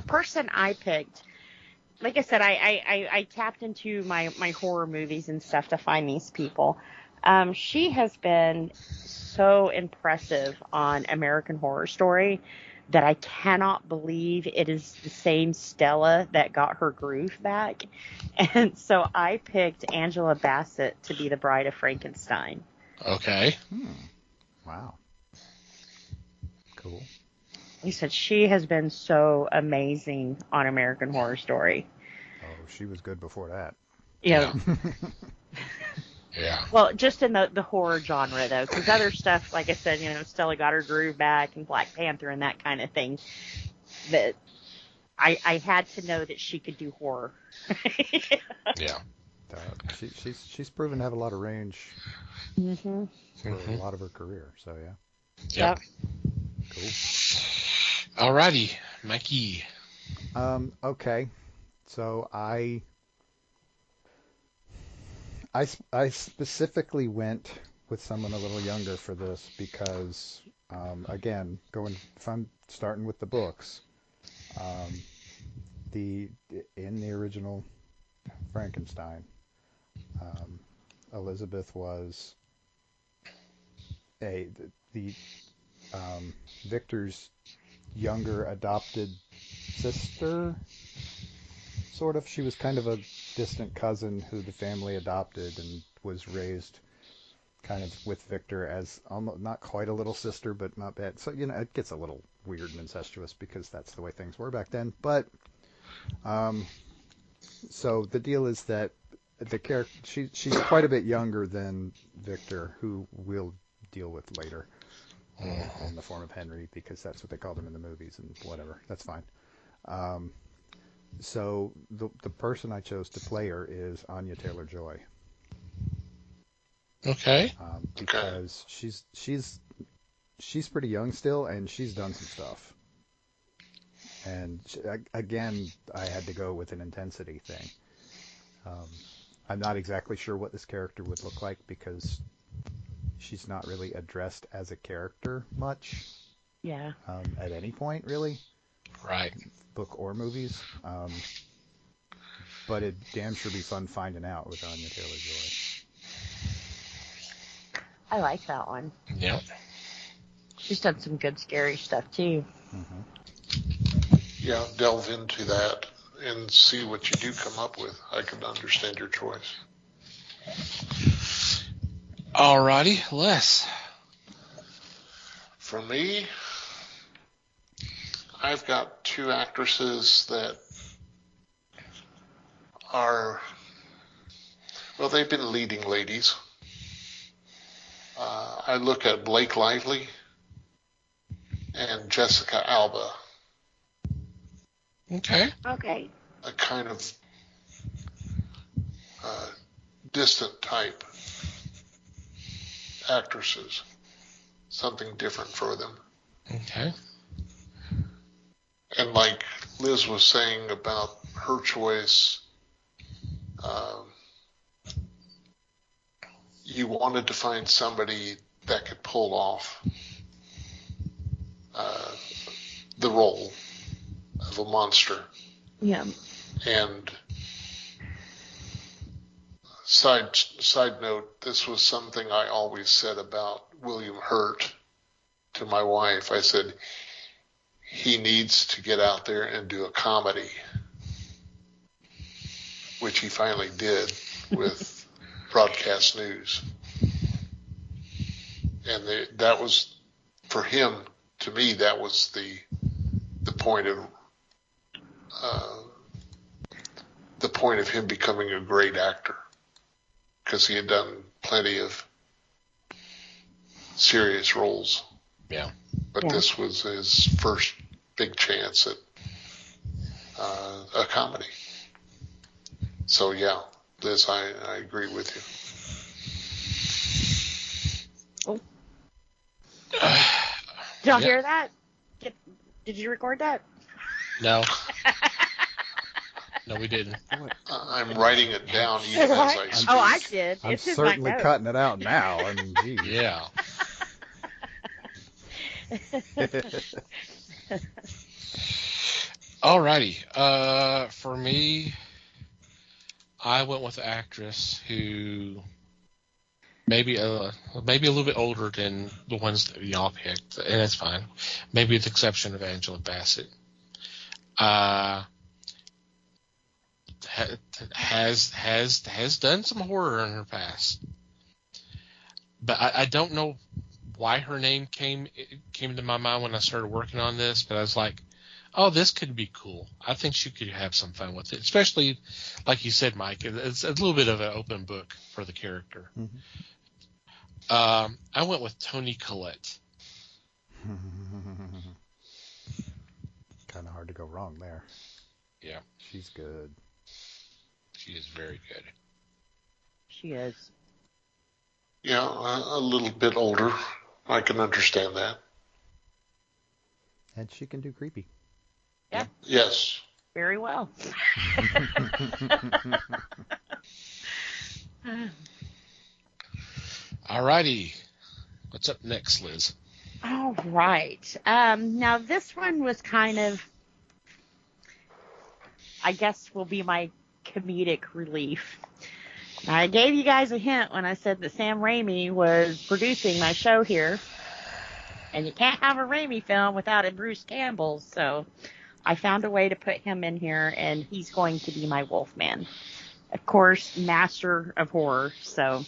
person I picked, like I said, I tapped into my horror movies and stuff to find these people. She has been so impressive on American Horror Story that I cannot believe it is the same Stella that got her groove back. And so I picked Angela Bassett to be the Bride of Frankenstein.
Okay.
Wow. Cool.
He said she has been so amazing on American Horror Story.
Oh, she was good before that.
Yeah.
Yeah.
Well, just in the horror genre, though, because other stuff, like I said, Stella got her groove back and Black Panther and that kind of thing, that I had to know that she could do horror.
Yeah.
She's proven to have a lot of range
Mm-hmm.
for a lot of her career. So yeah.
Yep.
Cool.
Alrighty, Mikey.
Okay. So I specifically went with someone a little younger for this because, again, if I'm starting with the books, in the original Frankenstein, Elizabeth was Victor's younger adopted sister, sort of. She was kind of a distant cousin who the family adopted and was raised kind of with Victor as almost not quite a little sister, but not bad. So it gets a little weird and incestuous because that's the way things were back then. But so the deal is that the character she's quite a bit younger than Victor, who we'll deal with later in the form of Henry, because that's what they called him in the movies and whatever. That's fine. So the person I chose to play her is Anya Taylor-Joy.
Okay.
Because she's pretty young still, and she's done some stuff. And again, I had to go with an intensity thing. I'm not exactly sure what this character would look like because she's not really addressed as a character much.
Yeah.
At any point, really.
Right.
Book or movies. But it'd damn sure be fun finding out with Anya Taylor-Joy.
I like that one.
Yep.
She's done some good scary stuff, too.
Mm-hmm.
Yeah, delve into that and see what you do come up with. I can understand your choice.
Alrighty, Les.
For me, I've got two actresses that are, well, they've been leading ladies. I look at Blake Lively and Jessica Alba.
Okay.
Okay.
A kind of distant type actresses. Something different for them.
Okay.
And like Liz was saying about her choice, you wanted to find somebody that could pull off the role of a monster.
Yeah.
And side note, this was something I always said about William Hurt to my wife. I said, he needs to get out there and do a comedy, which he finally did with Broadcast News. And that was, for him, to me, that was the point of him becoming a great actor, because he had done plenty of serious roles.
Yeah.
But this was his first big chance at a comedy. So yeah, Liz, I agree with you.
Oh. Did y'all hear that? Did you record that?
No. No, we didn't.
I'm writing it down even as I speak.
Oh, I did.
I'm
It's in
certainly
my notes.
cutting it out now. I mean, geez.
Yeah. Alrighty. For me, I went with an actress who maybe a little bit older than the ones that y'all picked, and that's fine. Maybe with the exception of Angela Bassett. Has done some horror in her past, but I don't know why her name came to my mind when I started working on this. But I was like, oh, this could be cool. I think she could have some fun with it, especially like you said, Mike. It's a little bit of an open book for the character.
Mm-hmm.
I went with Toni Collette.
Kind of hard to go wrong there.
Yeah,
She's good.
she is very good.
She is.
Yeah, a little bit older. I can understand that.
And she can do creepy.
Yeah.
Yes.
Very well.
Alrighty, what's up next, Liz?
All right. Now this one was kind of, I guess, will be my comedic relief. I gave you guys a hint when I said that Sam Raimi was producing my show here, and you can't have a Raimi film without a Bruce Campbell, so I found a way to put him in here, and he's going to be my Wolfman. Of course, master of horror, so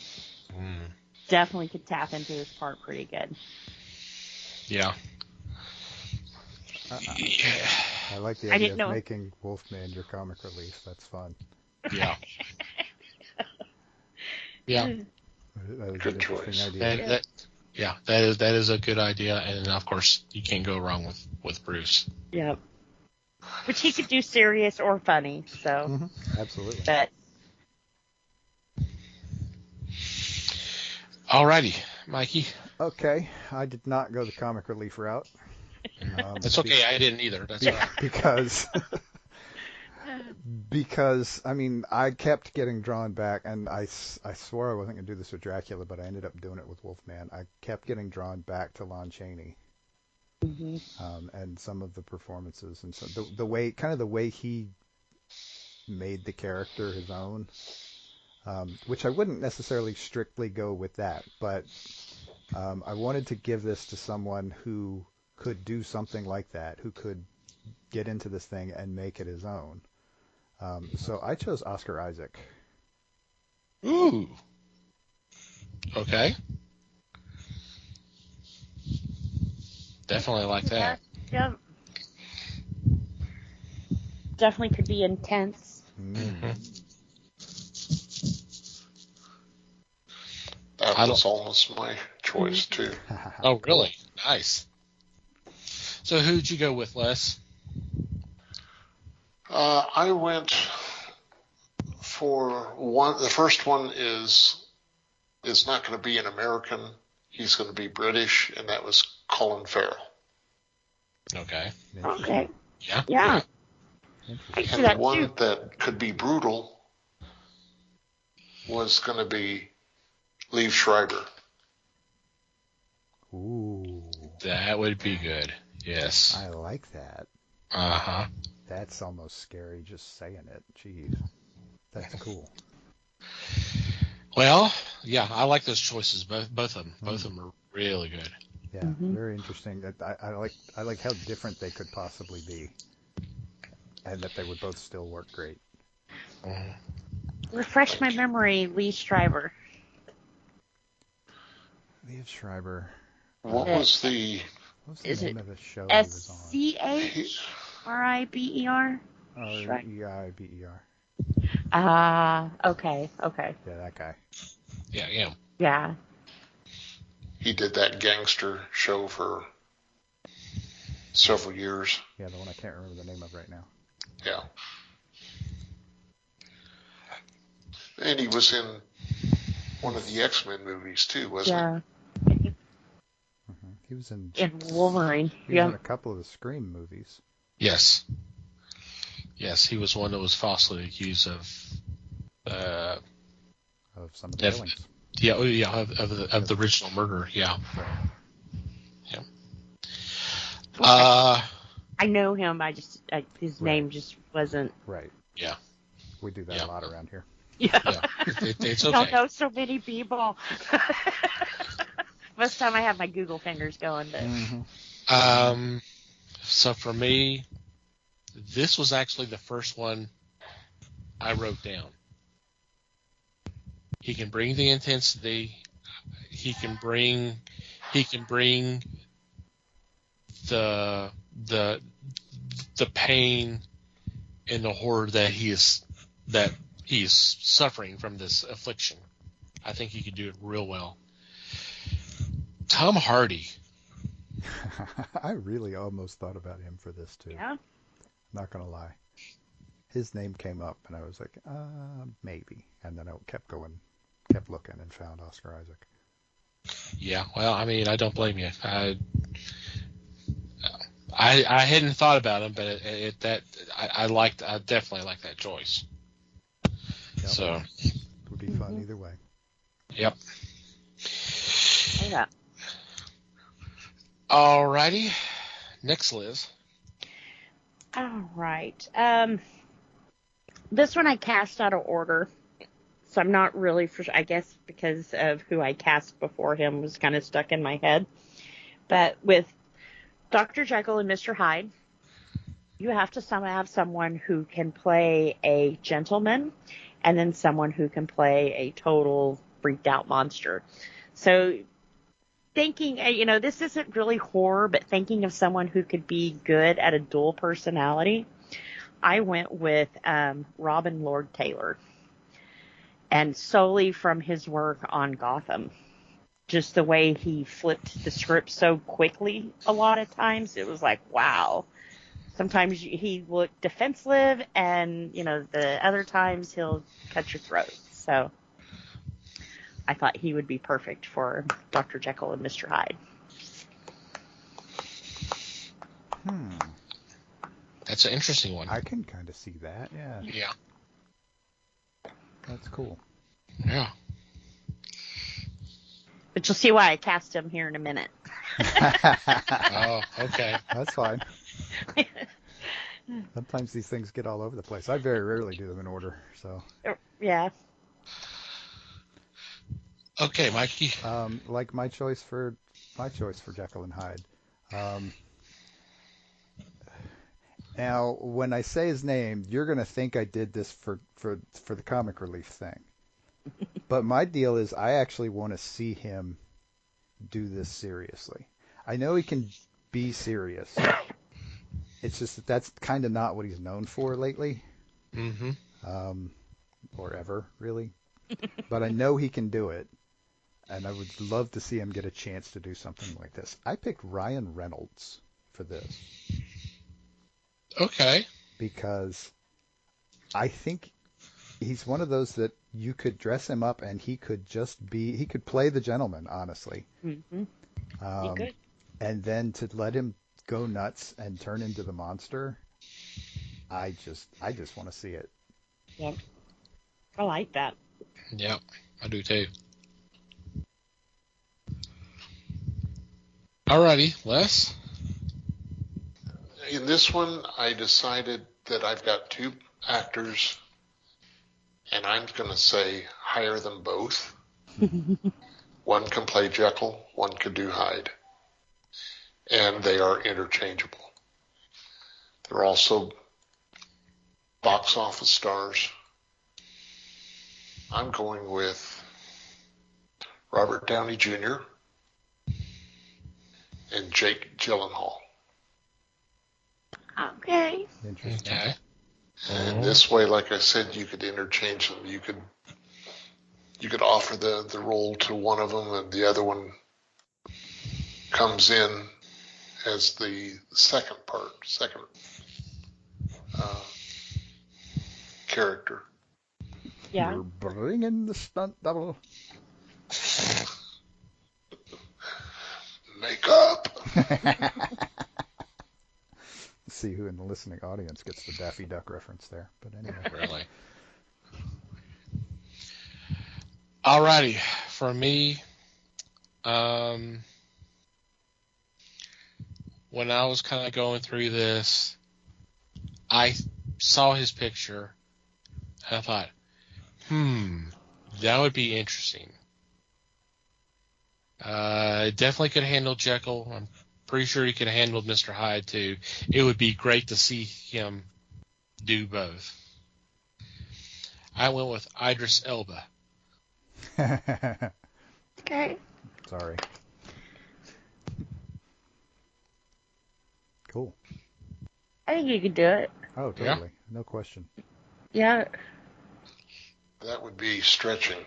definitely could tap into his part pretty good.
Yeah.
I like the
I
idea
didn't
of
know.
making Wolfman your comic relief. That's fun.
Yeah. Yeah.
That is
Good
an
choice.
interesting idea.
That is a good idea, and of course you can't go wrong with Bruce.
Yep. Which he could do serious or funny, so.
Mm-hmm. Absolutely.
But
Alrighty, Mikey.
Okay, I did not go the comic relief route.
That's okay. I didn't either. That's all right.
Because I mean, I kept getting drawn back, and I swore I wasn't going to do this with Dracula, but I ended up doing it with Wolfman. I kept getting drawn back to Lon Chaney, and some of the performances, and so the way he made the character his own, which I wouldn't necessarily strictly go with that, but I wanted to give this to someone who could do something like that, who could get into this thing and make it his own. So I chose Oscar Isaac.
Ooh. Okay. Definitely like that.
Yep. Definitely could be intense.
Mm-hmm.
That was almost my choice, too.
Oh, really? Nice. So who'd you go with, Les?
I went for one. The first one is not going to be an American. He's going to be British, and that was Colin Farrell.
Okay.
Okay.
Yeah.
Yeah. I see
And
that
the one
too.
that could be brutal was going to be Liev Schreiber.
Ooh,
That would be good. Yes.
I like that.
Uh-huh.
That's almost scary just saying it. Jeez, that's cool.
Well, yeah, I like those choices. Both of them. Both of them are really good.
Yeah, very interesting. I like how different they could possibly be, and that they would both still work great.
Refresh my memory, Lee Schreiber.
Liev Schreiber.
What was the...
What was the
Is
name
it
of the show he was on?
SCHRIBER?
E-I-B-E-R.
Okay.
Yeah, that guy.
Yeah.
Yeah.
He did that gangster show for several years.
Yeah, the one I can't remember the name of right now.
Yeah. And he was in one of the X-Men movies, too, wasn't
Yeah.
He was in
Wolverine.
He was in a couple of the Scream movies.
Yes. Yes, he was one that was falsely accused of
Some of the killings.
of the original murder. Yeah.
I know him. His name just wasn't.
Right.
Yeah.
We do that a lot around here.
Yeah.
It's
I don't
okay.
know so many people. Most of the time I have my Google fingers going, but
So for me, this was actually the first one I wrote down. He can bring the intensity. He can bring the pain and the horror that he's suffering from this affliction. I think he could do it real well. Tom Hardy.
I really almost thought about him for this too.
yeah.
Not gonna lie. His name came up, and I was like, maybe. And then I kept looking, and found Oscar Isaac.
Yeah, well, I mean, I don't blame you. I hadn't thought about him, but I definitely like that choice.
Yep.
So
It would be fun either way.
Yep.
Yeah.
Alrighty. Next, Liz.
All right. This one I cast out of order, so I'm not really for sure. I guess because of who I cast before him was kind of stuck in my head. But with Dr. Jekyll and Mr. Hyde, you have to have someone who can play a gentleman and then someone who can play a total freaked out monster. So thinking, this isn't really horror, but thinking of someone who could be good at a dual personality, I went with Robin Lord Taylor. And solely from his work on Gotham. Just the way he flipped the script so quickly a lot of times, it was like, wow. Sometimes he looked defensive, and, the other times he'll cut your throat. So I thought he would be perfect for Dr. Jekyll and Mr. Hyde.
That's an interesting one.
I can kind of see that, yeah.
Yeah.
That's cool.
Yeah.
But you'll see why I cast him here in a minute.
Oh, okay.
That's fine. Sometimes these things get all over the place. I very rarely do them in order, so.
Yeah.
Okay, Mikey.
Like my choice for Jekyll and Hyde. Now, when I say his name, you're gonna think I did this for the comic relief thing. But my deal is I actually want to see him do this seriously. I know he can be serious. It's just that's kind of not what he's known for lately.
Mm-hmm.
Or ever, really. But I know he can do it. And I would love to see him get a chance to do something like this. I picked Ryan Reynolds for this.
Okay.
Because I think he's one of those that you could dress him up and he could play the gentleman, honestly.
Mm-hmm. He could.
And then to let him go nuts and turn into the monster, I just want to see it.
Yep. I like that.
Yep, I do too. Alrighty, Les?
In this one, I decided that I've got two actors, and I'm going to say hire them both. One can play Jekyll, one can do Hyde. And they are interchangeable. They're also box office stars. I'm going with Robert Downey Jr. and Jake Gyllenhaal.
Okay.
Interesting.
Okay.
And this way, like I said, you could interchange them. You could offer the role to one of them, and the other one comes in as the second character.
Yeah.
You're bringing the stunt double.
Makeup.
See who in the listening audience gets the Daffy Duck reference there. But anyway.
Really. Alrighty, for me, when I was kind of going through this, I saw his picture, and I thought, That would be interesting. Definitely could handle Jekyll. I'm pretty sure he could handle Mr. Hyde too. It would be great to see him do both. I went with Idris Elba.
Okay.
Sorry. Cool.
I think you could do it.
Oh, totally. No question.
Yeah.
That would be stretching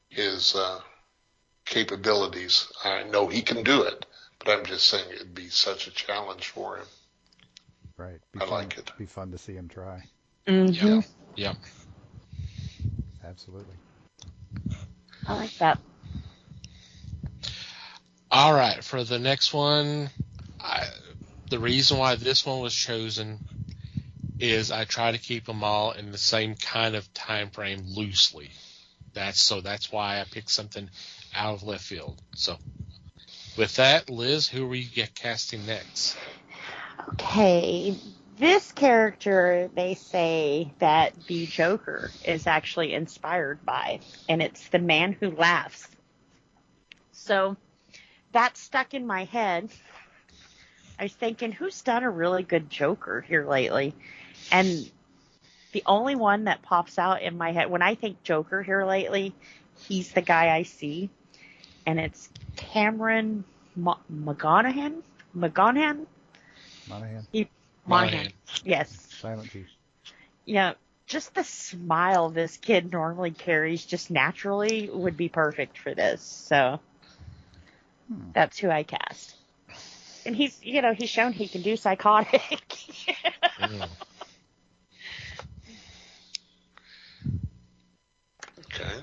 his capabilities. I know he can do it, but I'm just saying it'd be such a challenge for him.
Right.
Like it.
Be fun to see him try.
Mm-hmm.
Yeah.
Absolutely.
I like that.
All right, for the next one, the reason why this one was chosen is I try to keep them all in the same kind of time frame loosely. That's why I picked something out of left field. So, with that, Liz, who are we casting next?
Okay. This character, they say that the Joker is actually inspired by, and it's the man who laughs. So, that stuck in my head. I was thinking, who's done a really good Joker here lately? And the only one that pops out in my head, when I think Joker here lately, he's the guy I see. And it's Cameron Monaghan?
Monahan.
Monaghan. Yes.
Silent G.
Yeah. Just the smile this kid normally carries just naturally would be perfect for this. So that's who I cast. And he's shown he can do psychotic.
Okay.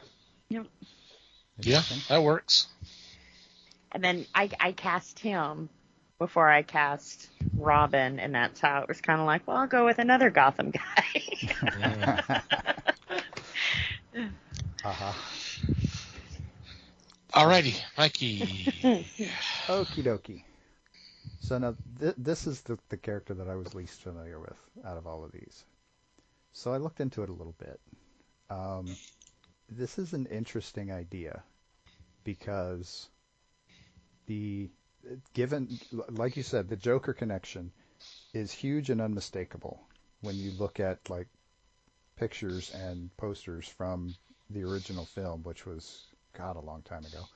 Yep.
Yeah, that works.
And then I cast him before I cast Robin, and that's how it was kind of like, well, I'll go with another Gotham guy.
Alrighty, Mikey.
Okie dokie. So now this is the character that I was least familiar with out of all of these. So I looked into it a little bit. This is an interesting idea because like you said, the Joker connection is huge and unmistakable when you look at like pictures and posters from the original film, which was, God, a long time ago.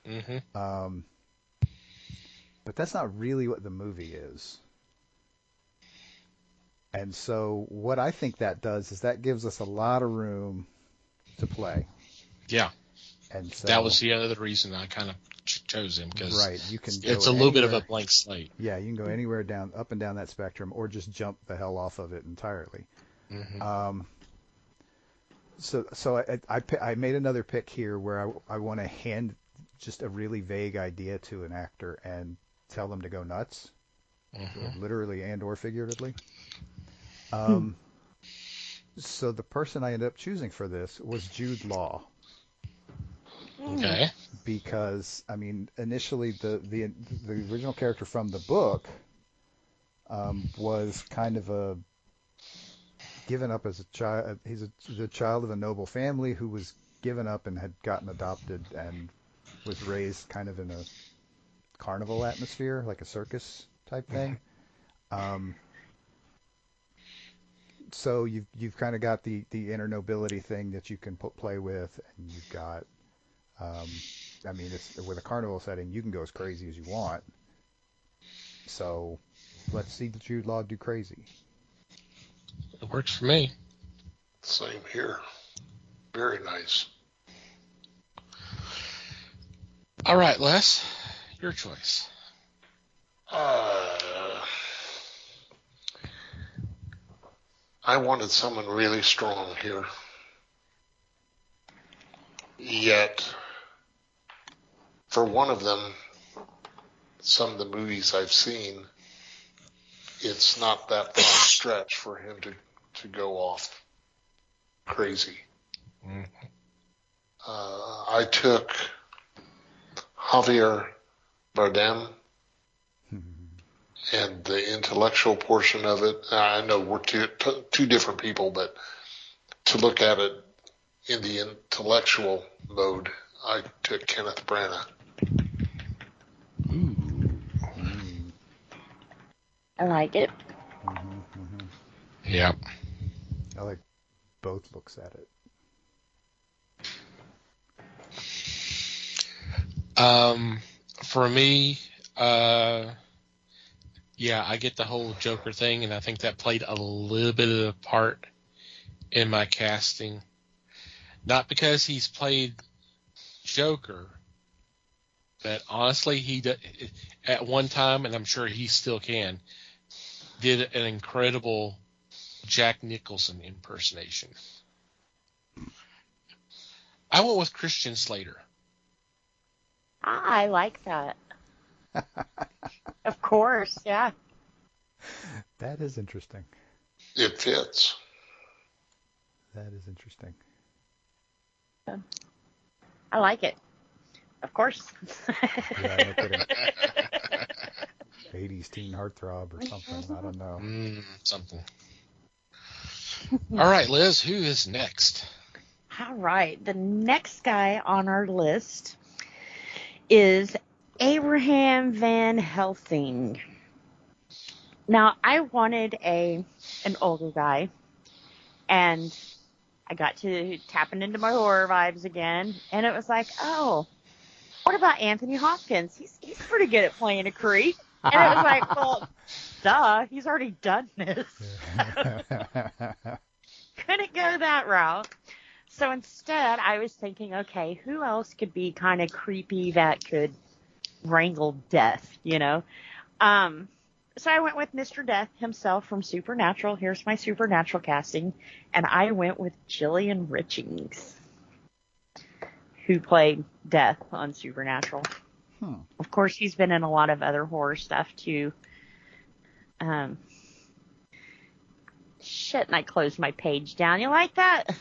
Mm-hmm.
But that's not really what the movie is. And so what I think that does is that gives us a lot of room to play.
Yeah.
And so
that was the other reason I kind of chose him, because
you can
it's a little bit of a blank slate.
Yeah, you can go anywhere up and down that spectrum, or just jump the hell off of it entirely.
Mm-hmm.
So I made another pick here where I want to hand just a really vague idea to an actor and tell them to go nuts, literally and or figuratively. So the person I ended up choosing for this was Jude Law.
Okay.
Because I mean, initially the original character from the book was kind of a given up as a child. He's the child of a noble family who was given up and had gotten adopted and was raised kind of in a carnival atmosphere, like a circus type thing. So you've kind of got the inner nobility thing that you can play with, and you've got, I mean, it's with a carnival setting, you can go as crazy as you want. So let's see the Jude Law do crazy.
It works for me.
Same here. Very nice.
All right, Les, your choice.
I wanted someone really strong here. Yet, for one of them, some of the movies I've seen, it's not that far stretch for him to go off crazy.
Mm-hmm.
I took Javier Bardem and the intellectual portion of it. I know we're two different people, but to look at it in the intellectual mode, I took Kenneth Branagh.
I like it.
Yeah.
I like both looks at it.
For me, yeah, I get the whole Joker thing, and I think that played a little bit of a part in my casting. Not because he's played Joker, but honestly, at one time, and I'm sure he still can, did an incredible Jack Nicholson impersonation. I went with Christian Slater.
I like that. Of course, yeah.
That is interesting.
It fits.
That is interesting.
I like it. Of course.
Yeah, no kidding. 80s teen heartthrob or something. I don't know.
Something. All right, Liz, who is next?
All right. The next guy on our list is Abraham Van Helsing. Now, I wanted an older guy, and I got to tapping into my horror vibes again, and it was like, oh, what about Anthony Hopkins? He's pretty good at playing a creep. And it was like, well, duh, he's already done this. Couldn't go that route. So instead, I was thinking, okay, who else could be kind of creepy that could wrangle death, you know? So I went with Mr. Death himself from Supernatural. Here's my Supernatural casting. And I went with Gillian Richings, who played Death on Supernatural. Of course, he's been in a lot of other horror stuff, too. Shit, and I closed my page down. You like that?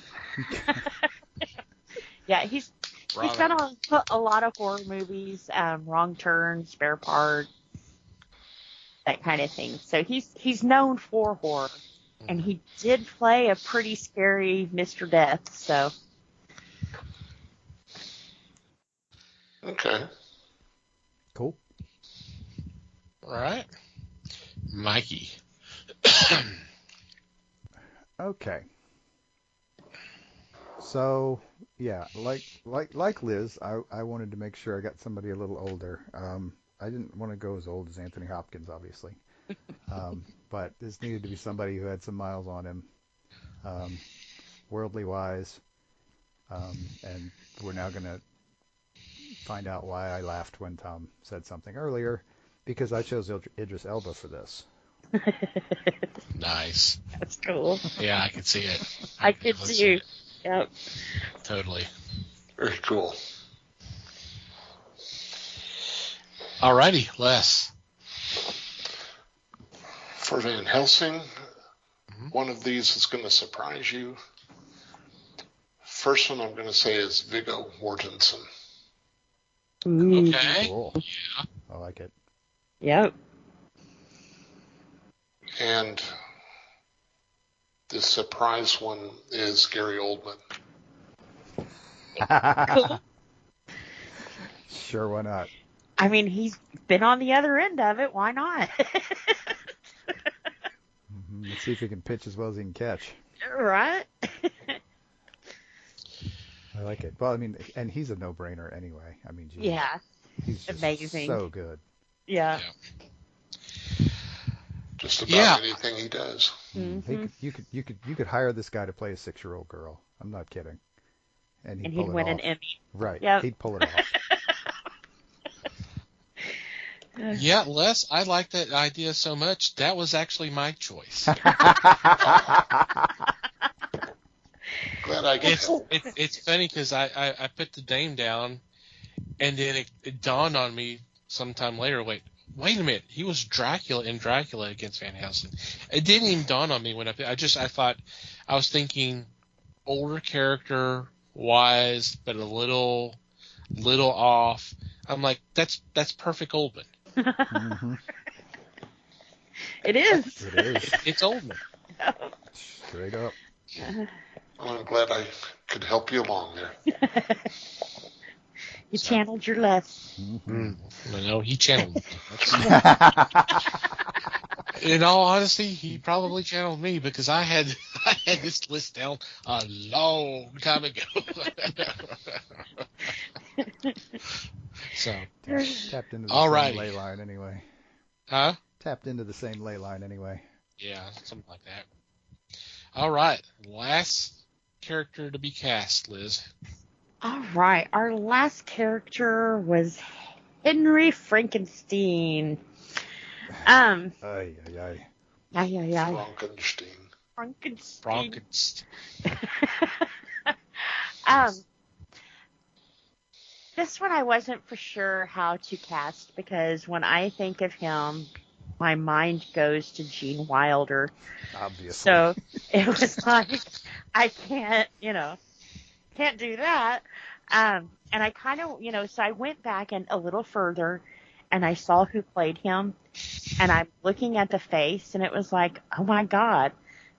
Yeah, he's done a lot of horror movies, Wrong Turn, Spare Part, that kind of thing. So he's known for horror, and he did play a pretty scary Mr. Death. So
Okay.
Cool.
All right, Mikey.
Okay. So yeah, like Liz, I wanted to make sure I got somebody a little older. I didn't want to go as old as Anthony Hopkins, obviously, but this needed to be somebody who had some miles on him, worldly wise, and we're now going to find out why I laughed when Tom said something earlier, because I chose Idris Elba for this.
Nice.
that's cool.
Yeah, I can see it.
I could
Let's
too.
see
Yep.
it. Totally.
Very cool.
Alrighty, Les.
For Van Helsing, one of these is going to surprise you. First one I'm going to say is Viggo Mortensen.
Okay.
Cool. Yeah. I like it.
Yep.
And the surprise one is Gary Oldman.
Cool.
Sure, why not?
I mean, he's been on the other end of it. Why not?
Let's see if he can pitch as well as he can catch.
Right?
I like it. Well, I mean, and he's a no-brainer anyway. I mean, geez,
Yeah.
he's just
Amazing.
so good.
Yeah.
Just about anything he does.
Mm-hmm.
You could hire this guy to play a 6-year-old girl. I'm not kidding. And he'd
And he'd win an Emmy.
Right.
Yep.
He'd pull it off.
Yeah, Les, I like that idea so much. That was actually my choice.
Glad I could help.
It's funny because I put the name down, and then it dawned on me sometime later. Wait a minute. He was Dracula in Dracula against Van Helsing. It didn't even dawn on me when I thought I was thinking older character wise, but a little off. I'm like, that's perfect Oldman.
Mm-hmm.
It is.
It is.
It's Oldman.
Straight up.
Well, I'm glad I Could help you along there.
You channeled your lust.
No, he channeled me. In all honesty, he probably channeled me because I had this list down a long time ago. So,
Tapped into the
Alrighty.
same ley line anyway.
huh?
Tapped into the same ley line anyway.
Yeah, something like that. All right, last character to be cast, Liz.
All right. Our last character was Henry Frankenstein.
Ay, ay, ay.
Yeah.
Frankenstein.
Frankenstein.
Frankenstein.
This one I wasn't for sure how to cast because when I think of him, my mind goes to Gene Wilder.
Obviously.
So it was like, I can't do that. And I kind of, so I went back and a little further and I saw who played him and I'm looking at the face and it was like, oh my God,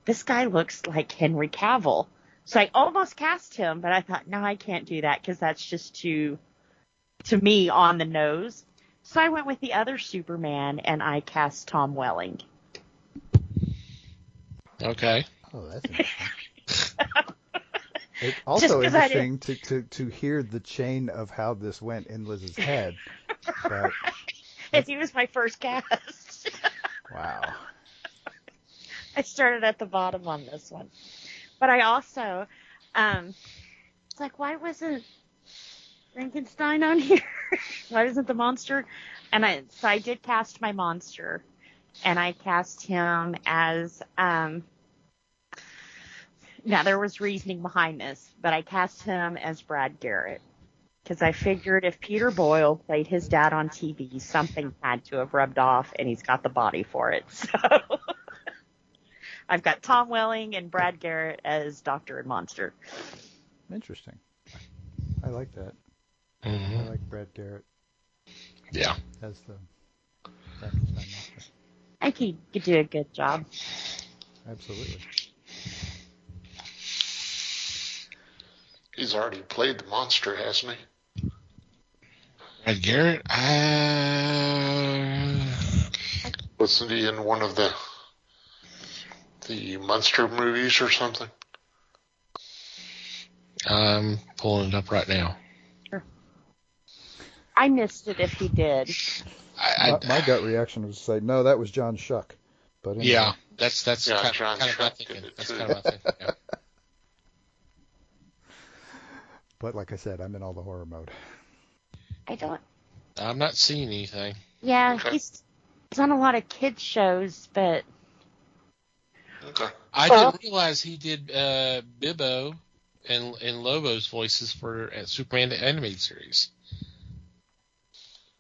this guy looks like Henry Cavill. So I almost cast him, but I thought, no, I can't do that because that's just too, to me, on the nose. So I went with the other Superman and I cast Tom Welling.
Okay.
Oh, that's interesting. It's also interesting to hear the chain of how this went in Liz's head. But
As he was my first cast.
wow.
I started at the bottom on this one. But I also, it's like, why wasn't Frankenstein on here? Why wasn't the monster? And I did cast my monster. And I cast him as, now there was reasoning behind this, but I cast him as Brad Garrett. Because I figured if Peter Boyle played his dad on TV, something had to have rubbed off, and he's got the body for it. So I've got Tom Welling and Brad Garrett as Doctor and Monster.
Interesting. I like that.
Mm-hmm.
I like Brad Garrett
Yeah.
as the Frankenstein monster.
I think he could do a good job.
Absolutely.
He's already played the monster, hasn't he?
Brad Garrett,
Wasn't he in one of the monster movies or something?
I'm pulling it up right now.
I missed it if he did.
My gut reaction was to say, no, that was John Shuck. But anyway.
Yeah, that's
Yeah,
kind
John
of my
Shuck
thinking.
did it
That's
too.
kind of my thinking. Yeah.
But like I said, I'm in all the horror mode.
I don't.
I'm not seeing anything.
Yeah,
Okay.
he's on a lot of kids shows, but
Okay.
I didn't realize he did Bibbo and Lobo's voices for Superman the Animated Series.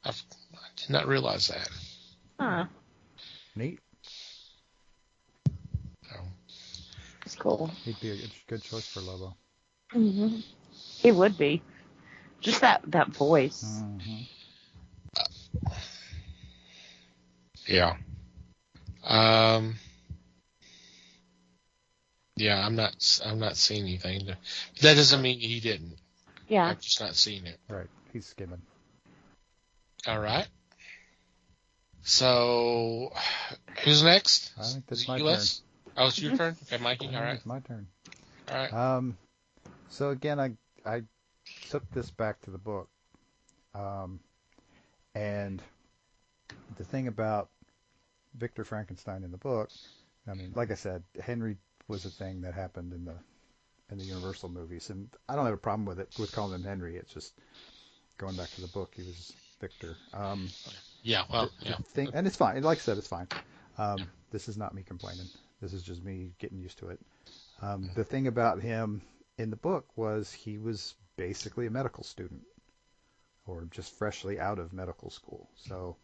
I did not realize that.
Neat.
So,
it's cool.
He'd be a good choice for Lobo.
Mm-hmm. He would be. Just that voice.
Mm-hmm.
yeah. Yeah, I'm not seeing anything. That doesn't mean he didn't.
Yeah.
I'm just not seeing it.
Right. He's skimming.
All right. So, who's next?
I think that's
Is it
my
you, Les? Oh, it's your turn? Okay, Mikey. All right.
It's my turn.
All right.
So again, I took this back to the book. And the thing about Victor Frankenstein in the book, I mean, like I said, Henry was a thing that happened in the Universal movies, and I don't have a problem with calling him Henry. It's just going back to the book, he was Victor.
Yeah, well, yeah.
Thing, and it's fine. Like I said, it's fine. This is not me complaining. This is just me getting used to it. The thing about him in the book was he was basically a medical student, or just freshly out of medical school. So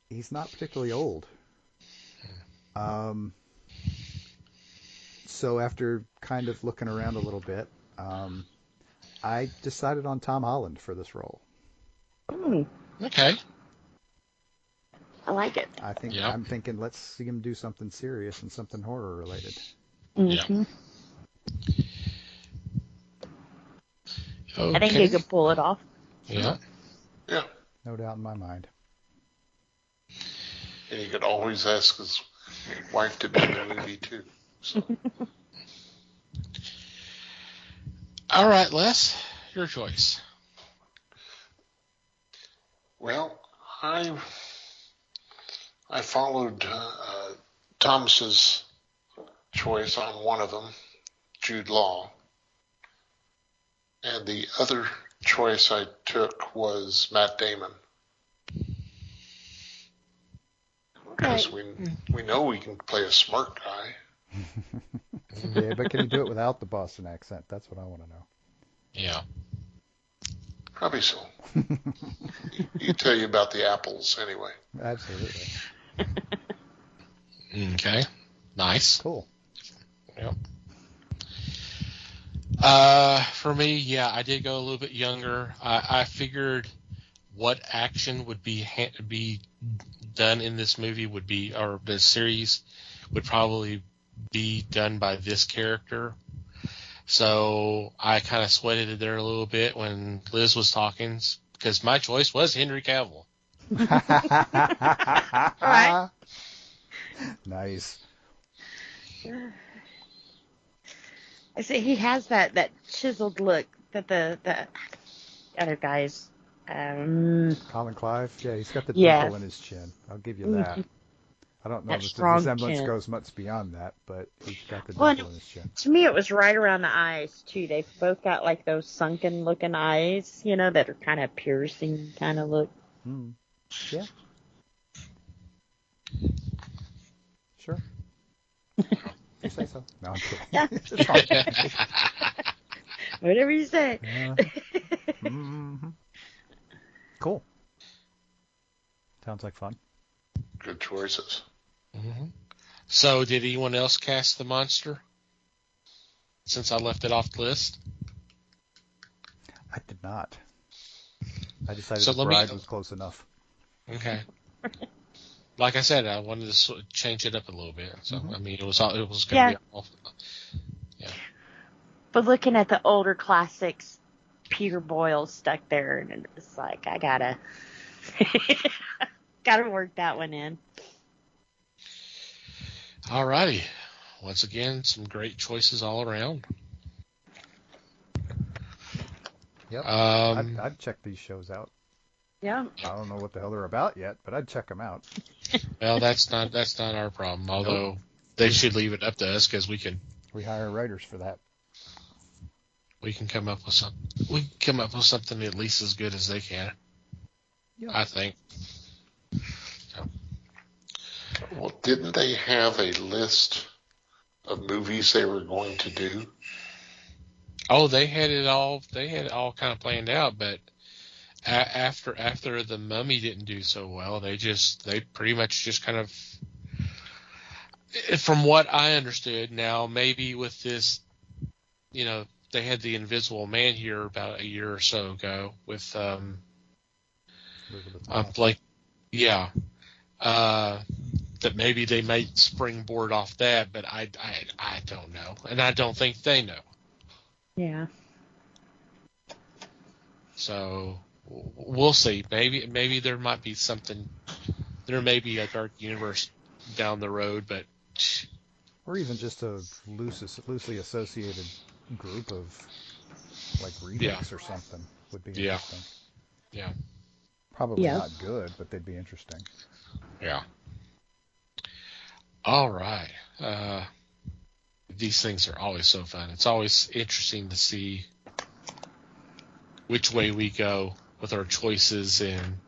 he's not particularly old. So after kind of looking around a little bit, I decided on Tom Holland for this role.
Okay.
I like it.
I'm thinking let's see him do something serious and something horror related.
Mm-hmm. I think he could pull it off.
Yeah.
Yeah.
No doubt in my mind.
And he could always ask his wife to be in the movie too. So.
All right, Les, your choice.
Well, I followed Thomas's choice on one of them, Jude Law, and the other choice I took was Matt Damon. Because we know we can play a smart guy.
Yeah, but can he do it without the Boston accent? That's what I want to know.
Yeah.
Probably so. He'd tell you about the apples anyway.
Absolutely.
Okay. Nice.
Cool.
Yep. For me, yeah, I did go a little bit younger. I figured what action would be done in this movie would be, or this series would probably be done by this character. So I kind of sweated it there a little bit when Liz was talking, because my choice was Henry Cavill.
Right.
Nice.
I see he has that chiseled look that the other guys.
Colin Clive? Yeah, he's got the dimple
Yes.
in his chin. I'll give you that. I don't know
That
if the
strong
resemblance
chin.
goes much beyond that, but he's got the
Well,
dimple in his chin.
To me, it was right around the eyes too. They've both got like those sunken looking eyes, that are kind of piercing kind of look.
Mm. Yeah. Sure. You say so. No, I'm kidding.
Yeah.
It's fine.
Whatever you say.
Mhm. Cool. Sounds like fun.
Good choices.
Mm-hmm. So, did anyone else cast the monster? Since I left it off the list.
I did not. I decided
So
the
let me-
bride was close enough.
Okay. Like I said, I wanted to change it up a little bit. So, I mean, it was going to be all. Yeah.
But looking at the older classics, Peter Boyle stuck there, and it's like I gotta work that one in.
All righty. Once again, some great choices all around.
Yep.
Um,
I'd check these shows out.
Yeah.
I don't know what the hell they're about yet, but I'd check them out.
Well, that's not our problem. Although they should leave it up to us because we can
hire writers for that.
come up with something at least as good as they can.
Yep.
I think.
Well, didn't they have a list of movies they were going to do?
Oh, they had it all kind of planned out, but after the Mummy didn't do so well, they pretty much just kind of, from what I understood, now maybe with this, they had the Invisible Man here about a year or so ago with
Elizabeth Moss.
that maybe they might springboard off that, but I don't know, and I don't think they know.
Yeah.
So we'll see. Maybe there might be something. There may be a Dark Universe down the road, but
Or even just a loosely associated group of like remakes or something would be interesting.
Yeah.
Probably
Yeah.
not good, but they'd be interesting.
Yeah. All right. These things are always so fun. It's always interesting to see which way we go with our choices, and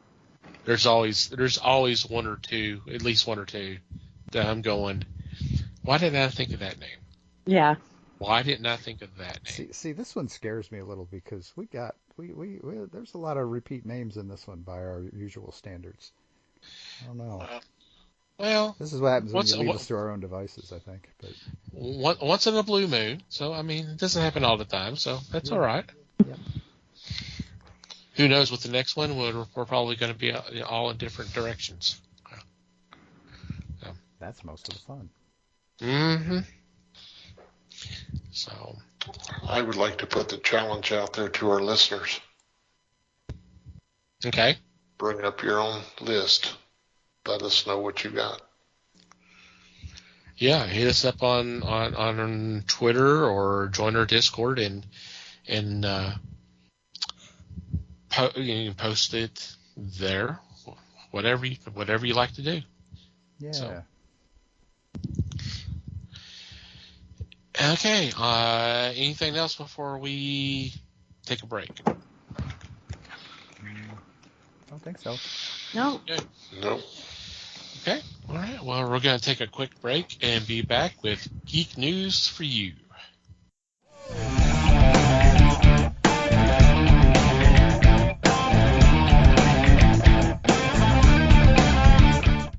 there's always one or two, at least one or two, that I'm going, why didn't I think of that name?
Yeah.
Why didn't I think of that name?
See, this one scares me a little because we there's a lot of repeat names in this one by our usual standards. I don't know.
Well,
This is what happens when
once-
you leave us to our own devices, I think. But
once in a blue moon, so I mean, it doesn't happen all the time, so that's all right.
Yep.
Who knows? With the next one, we're probably going to be all in different directions.
That's most of the fun.
Mm-hmm. So
I would like to put the challenge out there to our listeners.
okay.
Bring up your own list. Let us know what you got.
Yeah, hit us up on Twitter or join our Discord and you can post it there. Whatever you like to do.
Yeah.
So. Okay. Anything else before we take a break?
I don't think so.
No.
Okay.
Nope.
Okay. All right. Well, we're going to take a quick break and be back with Geek News for you.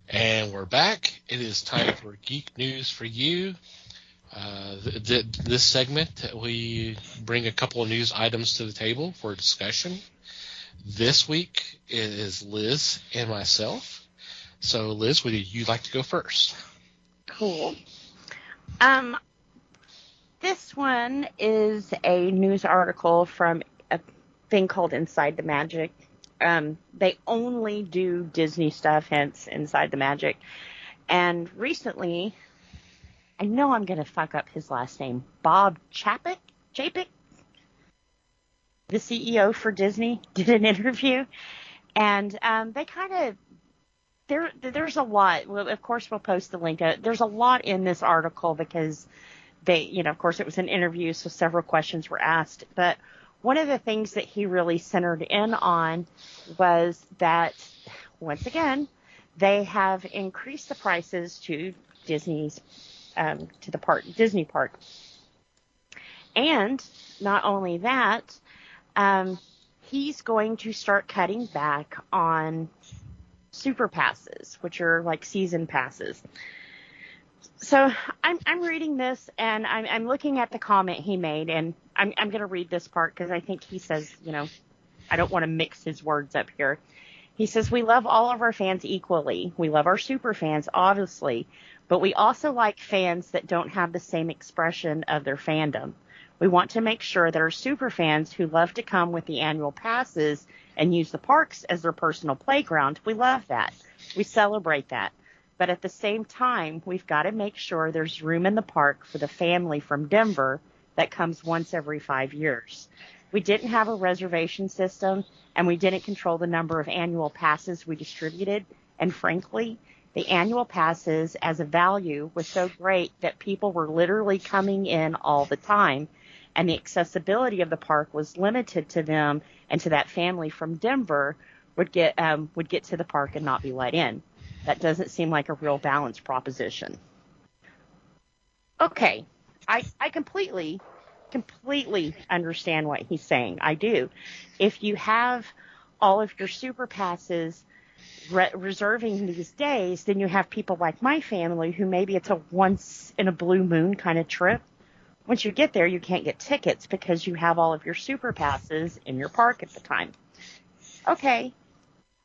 And we're back. It is time for Geek News for you. This segment, we bring a couple of news items to the table for discussion. This week it is Liz and myself. So, Liz, would you like to go first?
Cool. This one is a news article from a thing called Inside the Magic. They only do Disney stuff, hence Inside the Magic. And recently, I know I'm going to fuck up his last name, Bob Chapek, the CEO for Disney, did an interview. And they kind of, there's a lot. Well, of course, we'll post the link. There's a lot in this article because they, of course, it was an interview, so several questions were asked. But one of the things that he really centered in on was that, once again, they have increased the prices to Disney's, to the Disney park. And not only that, he's going to start cutting back on super passes, which are like season passes. So I'm reading this and I'm looking at the comment he made, and I'm going to read this part because I think he says, I don't want to mix his words up here. He says, "We love all of our fans equally. We love our super fans, obviously, but we also like fans that don't have the same expression of their fandom. We want to make sure that our super fans who love to come with the annual passes and use the parks as their personal playground, we love that. We celebrate that. But at the same time, we've got to make sure there's room in the park for the family from Denver that comes once every 5 years. We didn't have a reservation system, and we didn't control the number of annual passes we distributed. And frankly, the annual passes as a value was so great that people were literally coming in all the time, and the accessibility of the park was limited to them, and to that family from Denver would get to the park and not be let in. That doesn't seem like a real balanced proposition." Okay, I completely understand what he's saying. I do. If you have all of your super passes reserving these days, then you have people like my family who maybe it's a once in a blue moon kind of trip. Once you get there, you can't get tickets because you have all of your super passes in your park at the time. Okay,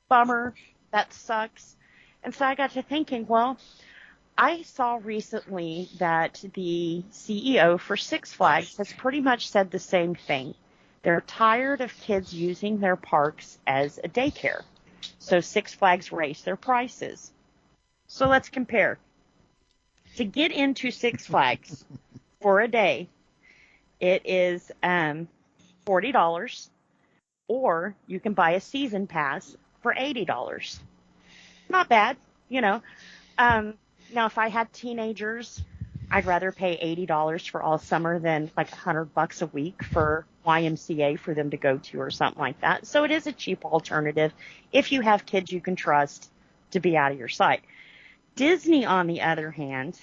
bummer. That sucks. And so I got to thinking, well, I saw recently that the CEO for Six Flags has pretty much said the same thing. They're tired of kids using their parks as a daycare. So Six Flags raised their prices. So let's compare. To get into Six Flags for a day, it is $40, or you can buy a season pass for $80. Not bad, Now, if I had teenagers, I'd rather pay $80 for all summer than like $100 a week for YMCA for them to go to or something like that. So it is a cheap alternative if you have kids you can trust to be out of your sight. Disney, on the other hand,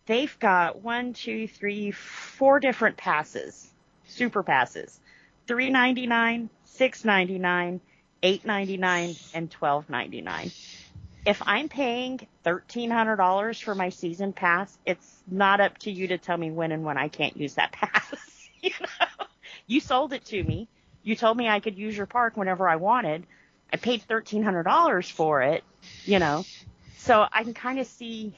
they've got 4 different passes, super passes, $3.99, $6.99, $8.99, and $12.99. If I'm paying $1,300 for my season pass, it's not up to you to tell me when and when I can't use that pass. You sold it to me. You told me I could use your park whenever I wanted. I paid $1,300 for it, So I can kind of see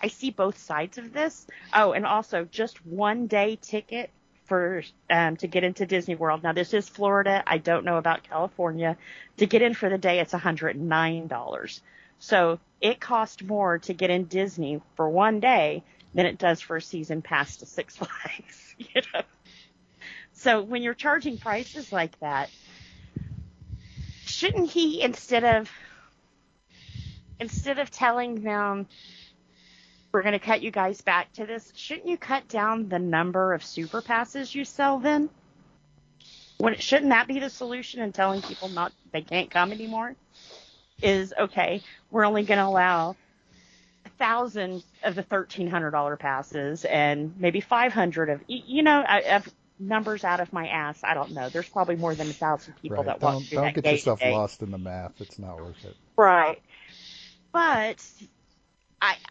I see both sides of this. Oh, and also just 1-day ticket for to get into Disney World. Now this is Florida. I don't know about California. To get in for the day, it's $109. So it cost more to get in Disney for 1 day than it does for a season pass to Six Flags. You know. So when you're charging prices like that, shouldn't he instead of telling them, we're going to cut you guys back to this, shouldn't you cut down the number of super passes you sell then? Shouldn't that be the solution in telling people they can't come anymore? Is, okay, we're only going to allow 1,000 of the $1,300 passes and maybe 500 of, of numbers out of my ass. I don't know. There's probably more than 1,000 people that want to do that.
Don't get yourself lost in the math. It's not worth it.
Right. But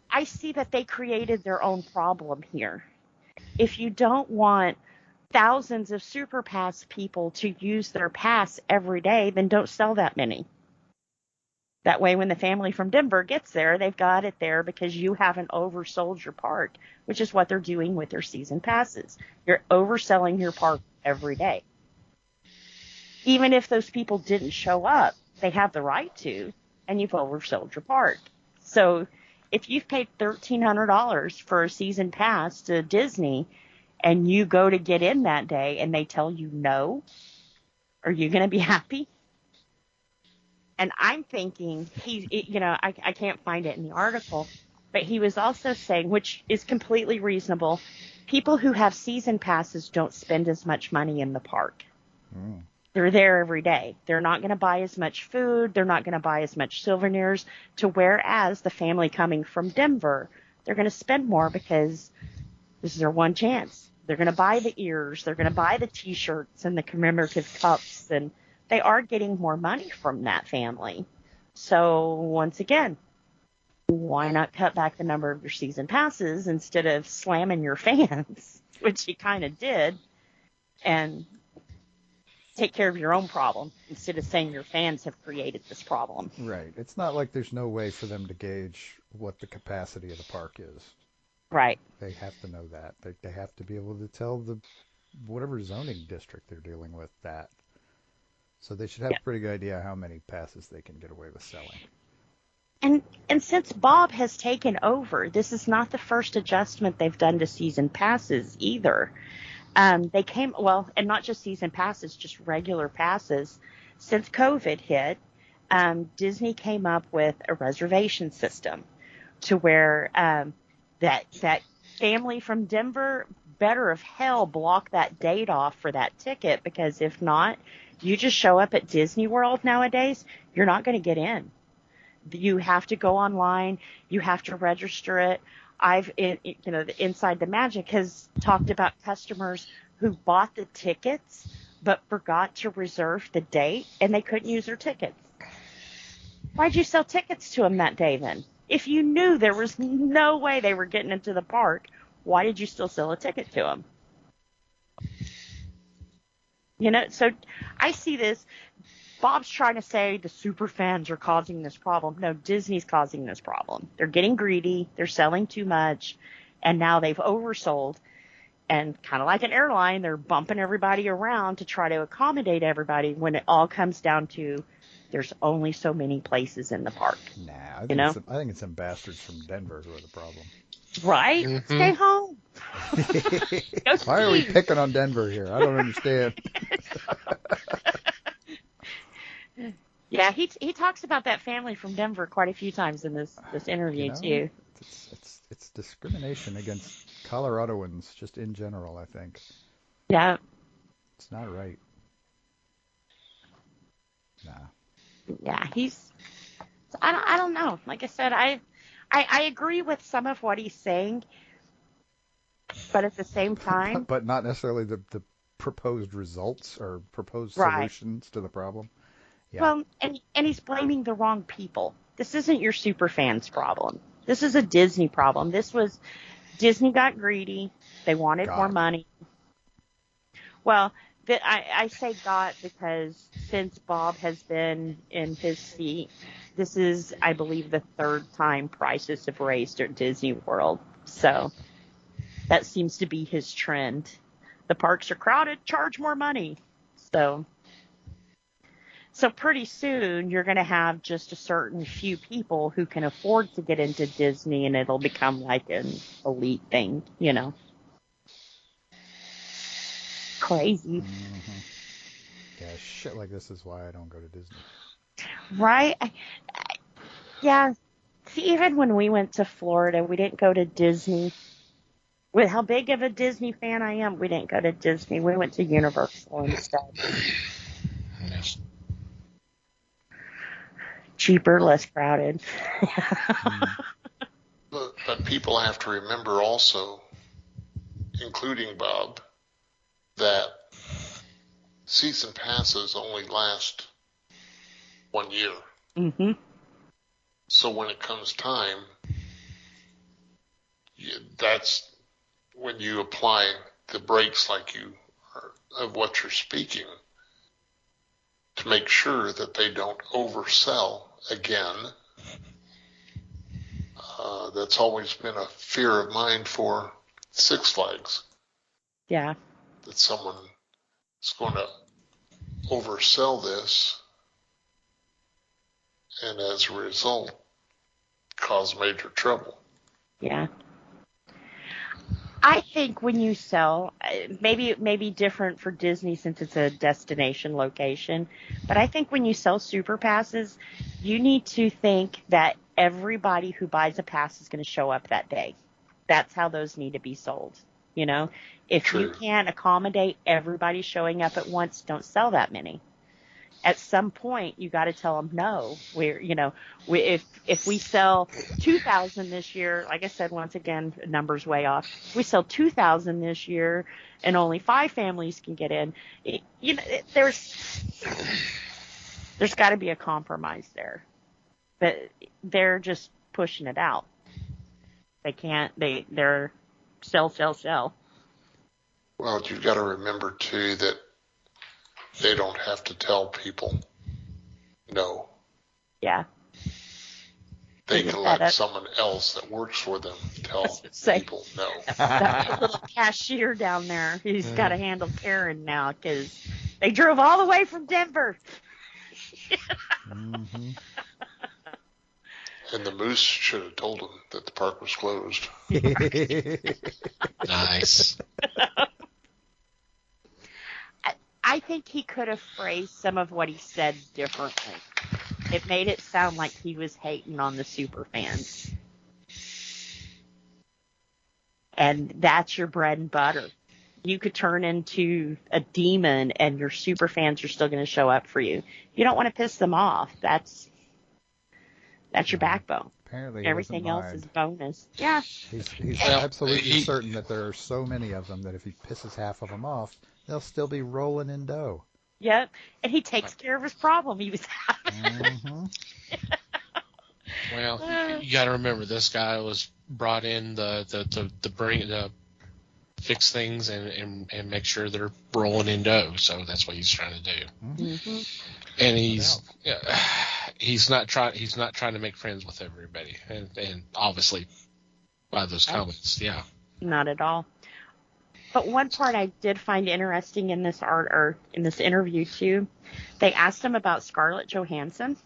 I see that they created their own problem here. If you don't want thousands of Super Pass people to use their pass every day, then don't sell that many. That way, when the family from Denver gets there, they've got it there because you haven't oversold your park, which is what they're doing with their season passes. You're overselling your park every day. Even if those people didn't show up, they have the right to, and you've oversold your park. So if you've paid $1,300 for a season pass to Disney and you go to get in that day and they tell you no, are you going to be happy? And I'm thinking, I can't find it in the article, but he was also saying, which is completely reasonable, people who have season passes don't spend as much money in the park. Mm. They're there every day. They're not going to buy as much food. They're not going to buy as much souvenirs, to whereas the family coming from Denver, they're going to spend more because this is their one chance. They're going to buy the ears. They're going to buy the T-shirts and the commemorative cups, and they are getting more money from that family. So once again, why not cut back the number of your season passes instead of slamming your fans, which he kind of did, and take care of your own problem instead of saying your fans have created this problem.
Right. It's not like there's no way for them to gauge what the capacity of the park is.
Right.
They have to know that. They have to be able to tell whatever zoning district they're dealing with that. So they should have a pretty good idea how many passes they can get away with selling.
And since Bob has taken over, this is not the first adjustment they've done to season passes either. And not just season passes, just regular passes. Since COVID hit, Disney came up with a reservation system to where that family from Denver better of hell block that date off for that ticket, because if not, you just show up at Disney World nowadays, you're not going to get in. You have to go online. You have to register it. Inside the Magic has talked about customers who bought the tickets but forgot to reserve the date, and they couldn't use their tickets. Why'd you sell tickets to them that day then? If you knew there was no way they were getting into the park, why did you still sell a ticket to them? So I see this. Bob's trying to say the super fans are causing this problem. No, Disney's causing this problem. They're getting greedy. They're selling too much. And now they've oversold. And kind of like an airline, they're bumping everybody around to try to accommodate everybody when it all comes down to there's only so many places in the park.
Nah, I think it's some bastards from Denver who are the problem.
Right? Mm-hmm. Stay home.
Why are we picking on Denver here? I don't understand.
Yeah, he talks about that family from Denver quite a few times in this interview too.
It's discrimination against Coloradoans just in general, I think.
Yeah.
It's not right. Nah.
Yeah, I don't know. Like I said, I agree with some of what he's saying, but at the same time,
but not necessarily the proposed results or proposed solutions to the problem. Yeah.
Well, and he's blaming the wrong people. This isn't your super fans problem. This is a Disney problem. Disney got greedy. They wanted more money. Well, I say got because since Bob has been in his seat, this is, I believe, the third time prices have raised at Disney World. So that seems to be his trend. The parks are crowded, charge more money. So pretty soon you're going to have just a certain few people who can afford to get into Disney, and it'll become like an elite thing, you know. Crazy.
Yeah, shit like this is why I don't go to Disney.
Right? Yeah. See, even when we went to Florida, we didn't go to Disney. With how big of a Disney fan I am, we didn't go to Disney. We went to Universal instead.
Yes.
Cheaper, less crowded.
But people have to remember also, including Bob, that season passes only last 1 year.
Mm-hmm.
So when it comes time, that's when you apply the brakes like you are, of what you're speaking, to make sure that they don't oversell again. That's always been a fear of mine for Six Flags,
Yeah.
that someone is going to oversell this and as a result cause major trouble.
Yeah. I think when you sell, maybe different for Disney since it's a destination location, but I think when you sell super passes, you need to think that everybody who buys a pass is going to show up that day. That's how those need to be sold. You know, if you
True.
can't accommodate everybody showing up at once, don't sell that many. At some point, you got to tell them no. If we sell 2,000 this year, like I said, once again, numbers way off. We sell 2,000 this year, and only 5 families can get in. There's got to be a compromise there, but they're just pushing it out. They can't. They're sell.
Well, you've got to remember too that they don't have to tell people no.
Yeah.
They
Yeah,
can let
that-
someone else that works for them tell
Say-
people no.
That little cashier down there who's got to handle Karen now because they drove all the way from Denver.
Mm-hmm.
And the moose should have told them that the park was closed.
Nice.
I think he could have phrased some of what he said differently. It made it sound like he was hating on the super fans. And that's your bread and butter. You could turn into a demon and your super fans are still going to show up for you. You don't want to piss them off. That's your backbone.
Apparently, he
Everything
doesn't
else is
mind.
bonus. Yeah.
He's
Well,
absolutely certain that there are so many of them that if he pisses half of them off, they'll still be rolling in dough.
Yep. And he takes care of his problem he was having.
Mm-hmm.
Well, you got to remember this guy was brought in to fix things and make sure they're rolling in dough. So that's what he's trying to do.
Mm-hmm.
And he's not trying to make friends with everybody. And obviously by those comments, yeah.
Not at all. But one part I did find interesting in this in this interview too, they asked him about Scarlett Johansson,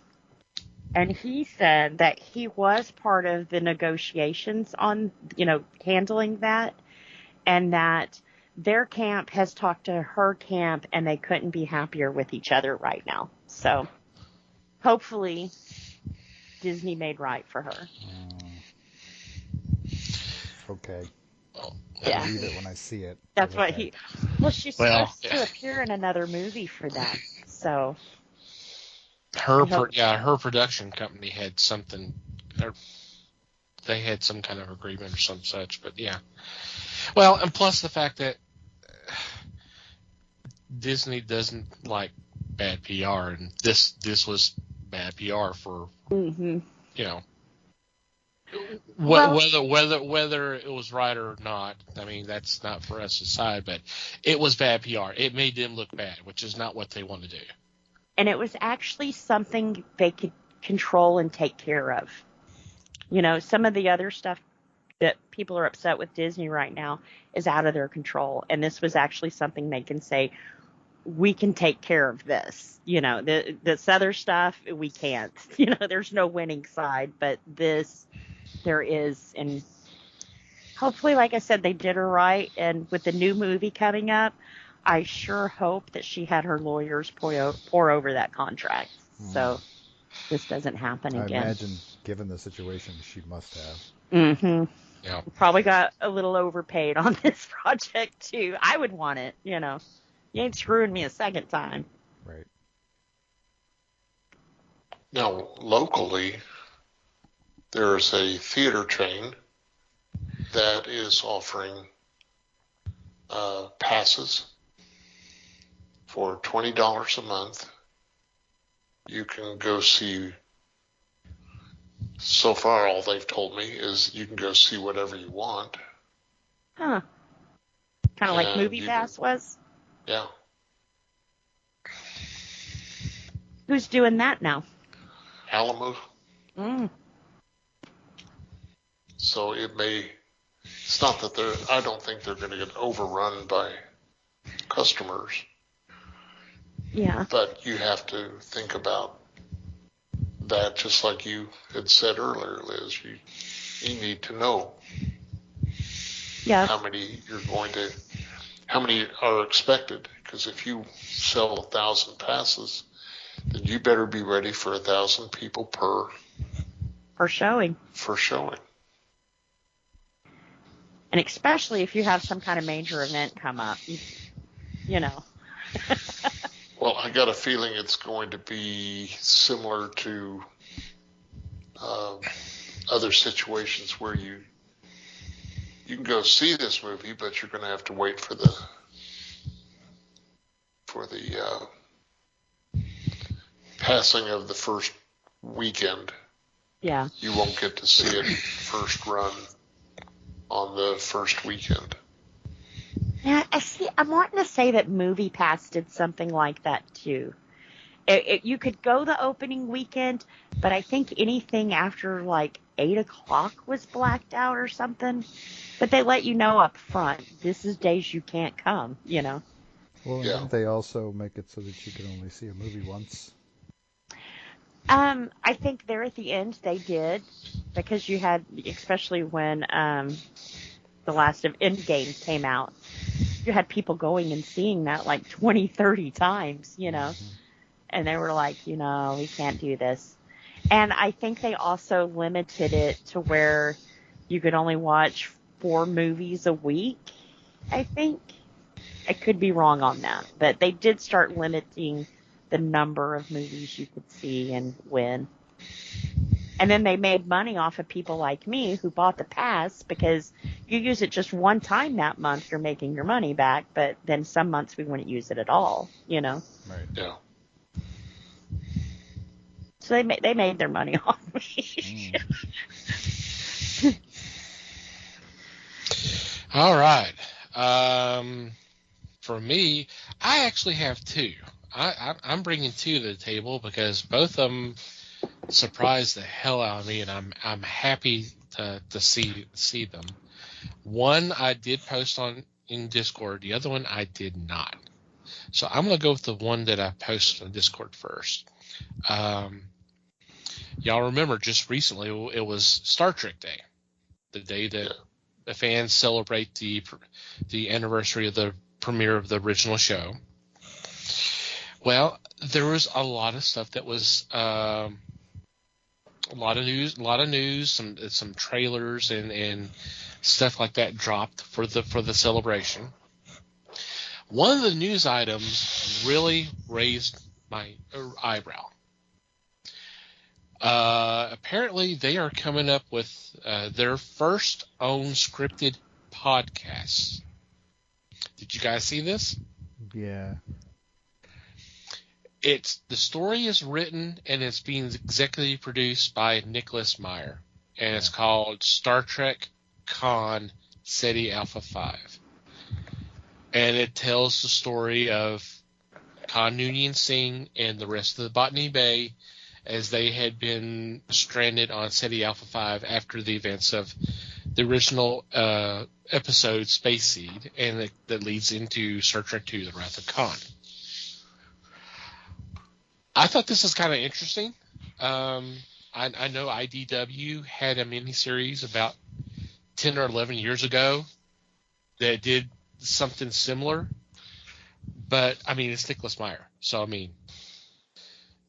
and he said that he was part of the negotiations on, handling that, and that their camp has talked to her camp, and they couldn't be happier with each other right now. So hopefully Disney made right for her.
Okay.
Yeah.
I'll read it when I see it.
That's
But
what
okay.
she's
Well,
supposed to appear in another movie for that. So
Her production company had something. They had some kind of agreement or some such. But yeah. Well, and plus the fact that Disney doesn't like bad PR, and this was bad PR for
mm-hmm. Well-
Whether it was right or not, I mean, that's not for us to decide. But it was bad PR. It made them look bad, which is not what they want to do.
And it was actually something they could control and take care of. You know, some of the other stuff that people are upset with Disney right now is out of their control. And this was actually something they can say, we can take care of this. You know, this other stuff, we can't. You know, there's no winning side, but this, there is. And hopefully, like I said, they did her right. And with the new movie coming up, I sure hope that she had her lawyers pour over that contract. So this doesn't happen
I
again.
imagine, given the situation, she must have.
Mm-hmm.
Yeah.
Probably got a little overpaid on this project too. I would want it, you know. You ain't screwing me a second time.
Right.
Now, locally, there's a theater chain that is offering passes for $20 a month. You can go see. So far, all they've told me is you can go see whatever you want.
Huh. Kind of like
And
Movie
you
Pass was.
Yeah.
Who's doing that now?
Alamo.
Mm.
So it may. It's not that they're. I don't think they're going to get overrun by customers.
Yeah.
But you have to think about that, just like you had said earlier, Liz. You need to know
Yeah.
how many are expected. Because if you sell 1,000 passes, then you better be ready for 1,000 people for
showing. And especially if you have some kind of major event come up, you know.
Well, I got a feeling it's going to be similar to other situations where you can go see this movie, but you're going to have to wait for the passing of the first weekend.
Yeah.
You won't get to see it first run on the first weekend.
Yeah, I'm wanting to say that Movie Pass did something like that too. You could go the opening weekend, but I think anything after like 8 o'clock was blacked out or something. But they let you know up front, this is days you can't come, you know.
Well,
Yeah.
didn't they also make it so that you could only see a movie once?
I think there at the end they did, because you had, especially when the last of Endgame came out, you had people going and seeing that like 20, 30 times, you know.
Mm-hmm.
And they were like, you know, we can't do this. And I think they also limited it to where you could only watch 4 movies a week, I think. I could be wrong on that. But they did start limiting the number of movies you could see and when. And then they made money off of people like me who bought the pass, because you use it just one time that month, you're making your money back. But then some months we wouldn't use it at all, you know.
Right.
Yeah.
So they made their money off me.
All right. For me, I actually have 2. I'm bringing 2 to the table because both of them surprised the hell out of me, and I'm happy to see them. One I did post in Discord. The other one I did not. So I'm going to go with the one that I posted on Discord first. Y'all remember just recently it was Star Trek Day, the day that the fans celebrate the anniversary of the premiere of the original show. Well, there was a lot of stuff that was a lot of news, some trailers and stuff like that dropped for the celebration. One of the news items really raised my eyebrow. Apparently, they are coming up with their first own scripted podcast. Did you guys see this?
Yeah.
The story is written and it's being executively produced by Nicholas Meyer. and it's called Star Trek Khan Ceti Alpha 5. And it tells the story of Khan Noonien Singh and the rest of the Botany Bay as they had been stranded on Ceti Alpha 5 after the events of the original episode Space Seed, and that leads into Star Trek II, The Wrath of Khan. I thought this was kind of interesting. I know IDW had a miniseries about 10 or 11 years ago that did something similar, but I mean, it's Nicholas Meyer, so I mean,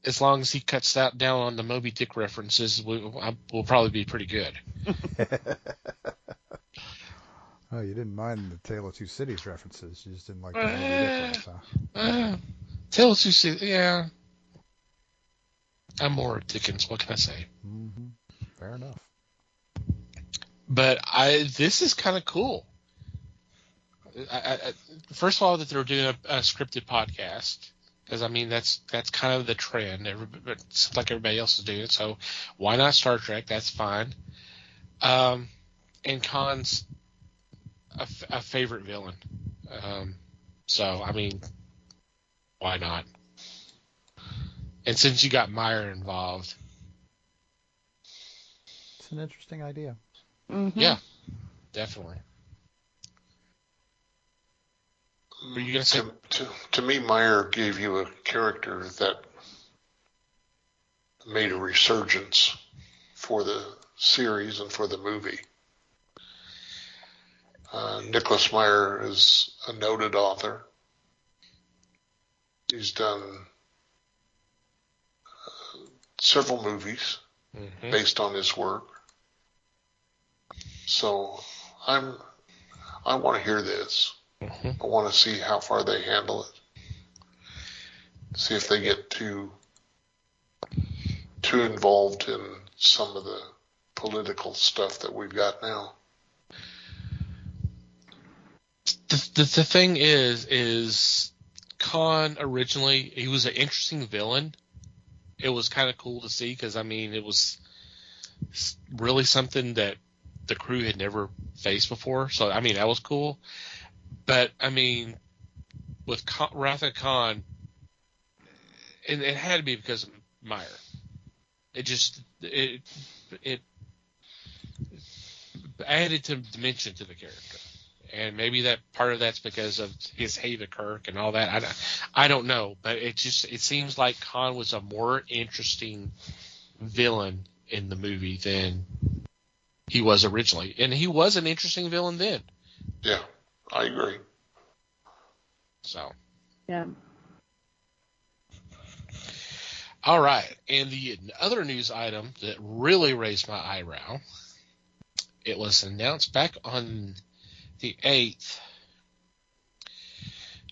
as long as he cuts that down on the Moby Dick references, we'll probably be pretty good.
Oh, you didn't mind the Tale of Two Cities references. You just didn't like the Moby Dick ones, huh?
Tale of Two Cities, yeah. I'm more Dickens. What can I say?
Mm-hmm. Fair enough.
But this is kind of cool. First of all, that they're doing a scripted podcast, because I mean that's kind of the trend. It seems like everybody else is doing it, so why not Star Trek? That's fine. And Khan's a favorite villain, so I mean, why not? And since you got Meyer involved,
it's an interesting idea.
Mm-hmm.
Yeah, definitely. Were you gonna say?
To me, Meyer gave you a character that made a resurgence for the series and for the movie. Nicholas Meyer is a noted author. He's done several movies based on his work. So I want to hear this. I want to see how far they handle it. See if they get too involved in some of the political stuff that we've got now.
The thing is Khan originally, he was an interesting villain. It was kind of cool to see because, I mean, it was really something that the crew had never faced before. So, I mean, that was cool. But, I mean, with Wrath of Khan, and it had to be because of Meyer. It added some dimension to the character. And maybe that part of that's because of his hate of Kirk and all that. I don't know, but it seems like Khan was a more interesting villain in the movie than he was originally, and he was an interesting villain then.
Yeah, I agree.
So.
Yeah.
All right, and the other news item that really raised my eyebrow, it was announced back on the 8th,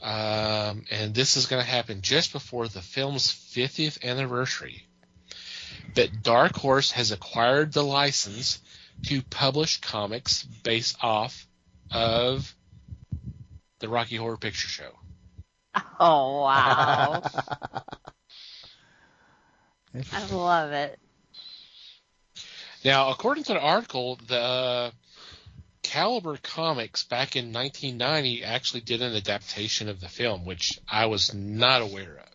and this is going to happen just before the film's 50th anniversary, that Dark Horse has acquired the license to publish comics based off of the Rocky Horror Picture Show.
Oh, wow. I love it.
Now, according to the article, the Caliber Comics back in 1990 actually did an adaptation of the film, which I was not aware of.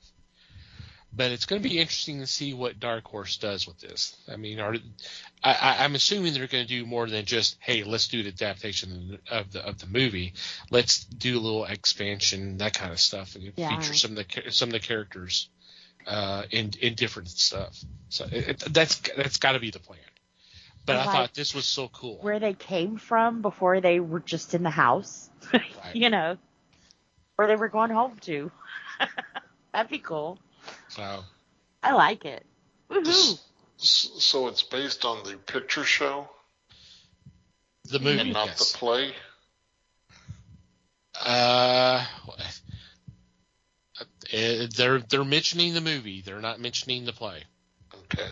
But it's going to be interesting to see what Dark Horse does with this. I mean, I'm assuming they're going to do more than just, hey, let's do the adaptation of the movie. Let's do a little expansion, that kind of stuff, and feature some of the characters in different stuff. So that's got to be the plan. But I thought this was so cool.
Where they came from before they were just in the house,
right.
You know, where they were going home to. That'd be cool.
So
I like it. Woohoo!
So it's based on the picture show?
The movie,
and not the play?
They're mentioning the movie. They're not mentioning the play.
Okay.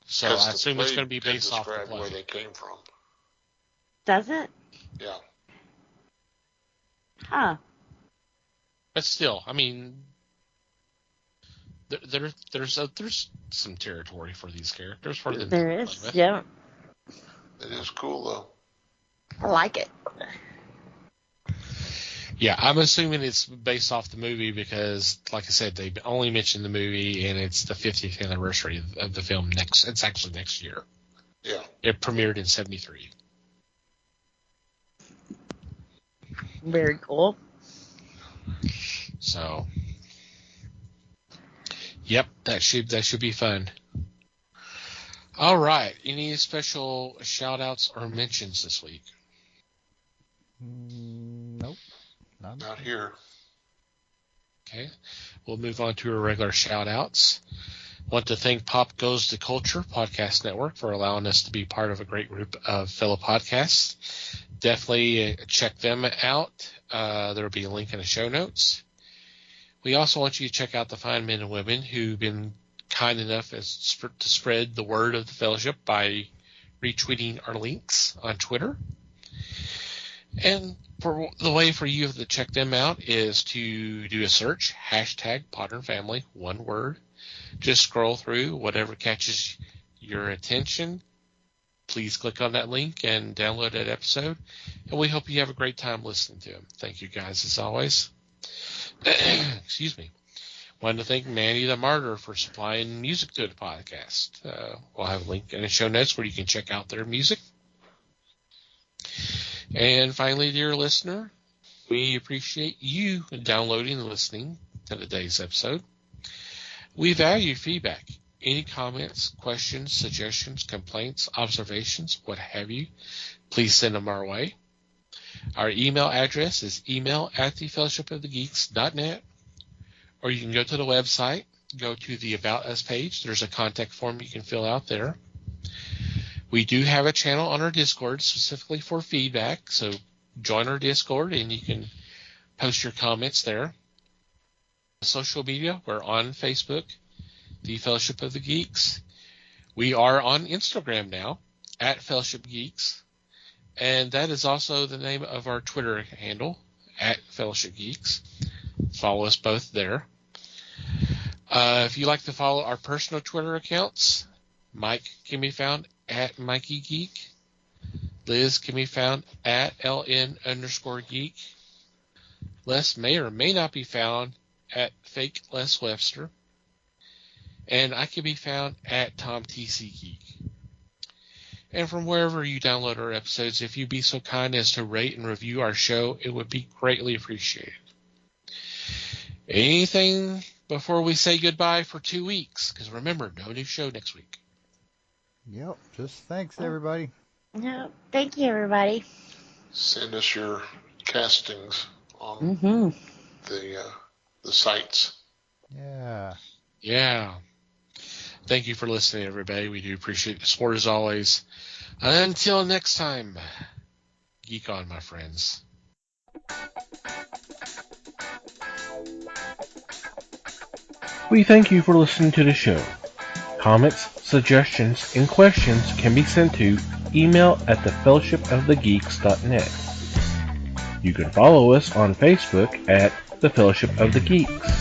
So I assume it's going to be based off the play.
Where they came from.
Does it?
Yeah.
Huh.
But still, I mean, there's some territory for these characters for them.
There is, yeah.
It is cool though.
I like it.
Yeah, I'm assuming it's based off the movie because, like I said, they only mentioned the movie, and it's the 50th anniversary of the film. It's actually next year.
Yeah.
It premiered in '73.
Very cool.
So, yep, that should be fun. All right, any special shout-outs or mentions this week?
Nope.
Not here.
Okay, we'll move on to our regular shout-outs. Want to thank Pop Goes the Culture Podcast Network for allowing us to be part of a great group of fellow podcasts. Definitely check them out. There will be a link in the show notes. We also want you to check out the fine men and women who've been kind enough as to spread the word of the fellowship by retweeting our links on Twitter. And for the way for you to check them out is to do a search, #PodernFamily, one word. Just scroll through whatever catches your attention. Please click on that link and download that episode. And we hope you have a great time listening to them. Thank you guys as always. Excuse me. Wanted to thank Manny the Martyr for supplying music to the podcast. We'll have a link in the show notes where you can check out their music. And finally, dear listener, we appreciate you downloading and listening to today's episode. We value feedback. Any comments, questions, suggestions, complaints, observations, what have you, please send them our way. Our email address is email@thefellowshipofthegeeks.net, or you can go to the website, go to the About Us page. There's a contact form you can fill out there. We do have a channel on our Discord specifically for feedback, so join our Discord and you can post your comments there. Social media, we're on Facebook, The Fellowship of the Geeks. We are on Instagram now, @FellowshipGeeks, and that is also the name of our Twitter handle, @FellowshipGeeks. Follow us both there. If you'd like to follow our personal Twitter accounts, Mike can be found @MikeyGeek. Liz can be found @LN_geek. Les may or may not be found @FakeLesWebster. And I can be found @TomTCGeek. And from wherever you download our episodes, if you'd be so kind as to rate and review our show, it would be greatly appreciated. Anything before we say goodbye for 2 weeks? Because remember, no new show next week.
Yep. Just thanks, everybody.
No, thank you, everybody.
Send us your castings on the sites.
Yeah.
Yeah. Thank you for listening, everybody. We do appreciate the support as always. Until next time, geek on, my friends.
We thank you for listening to the show. Comments, suggestions, and questions can be sent to email@thefellowshipofthegeeks.net. You can follow us on Facebook @The Fellowship of the Geeks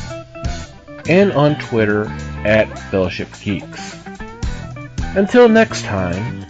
and on Twitter @Fellowship Geeks. Until next time,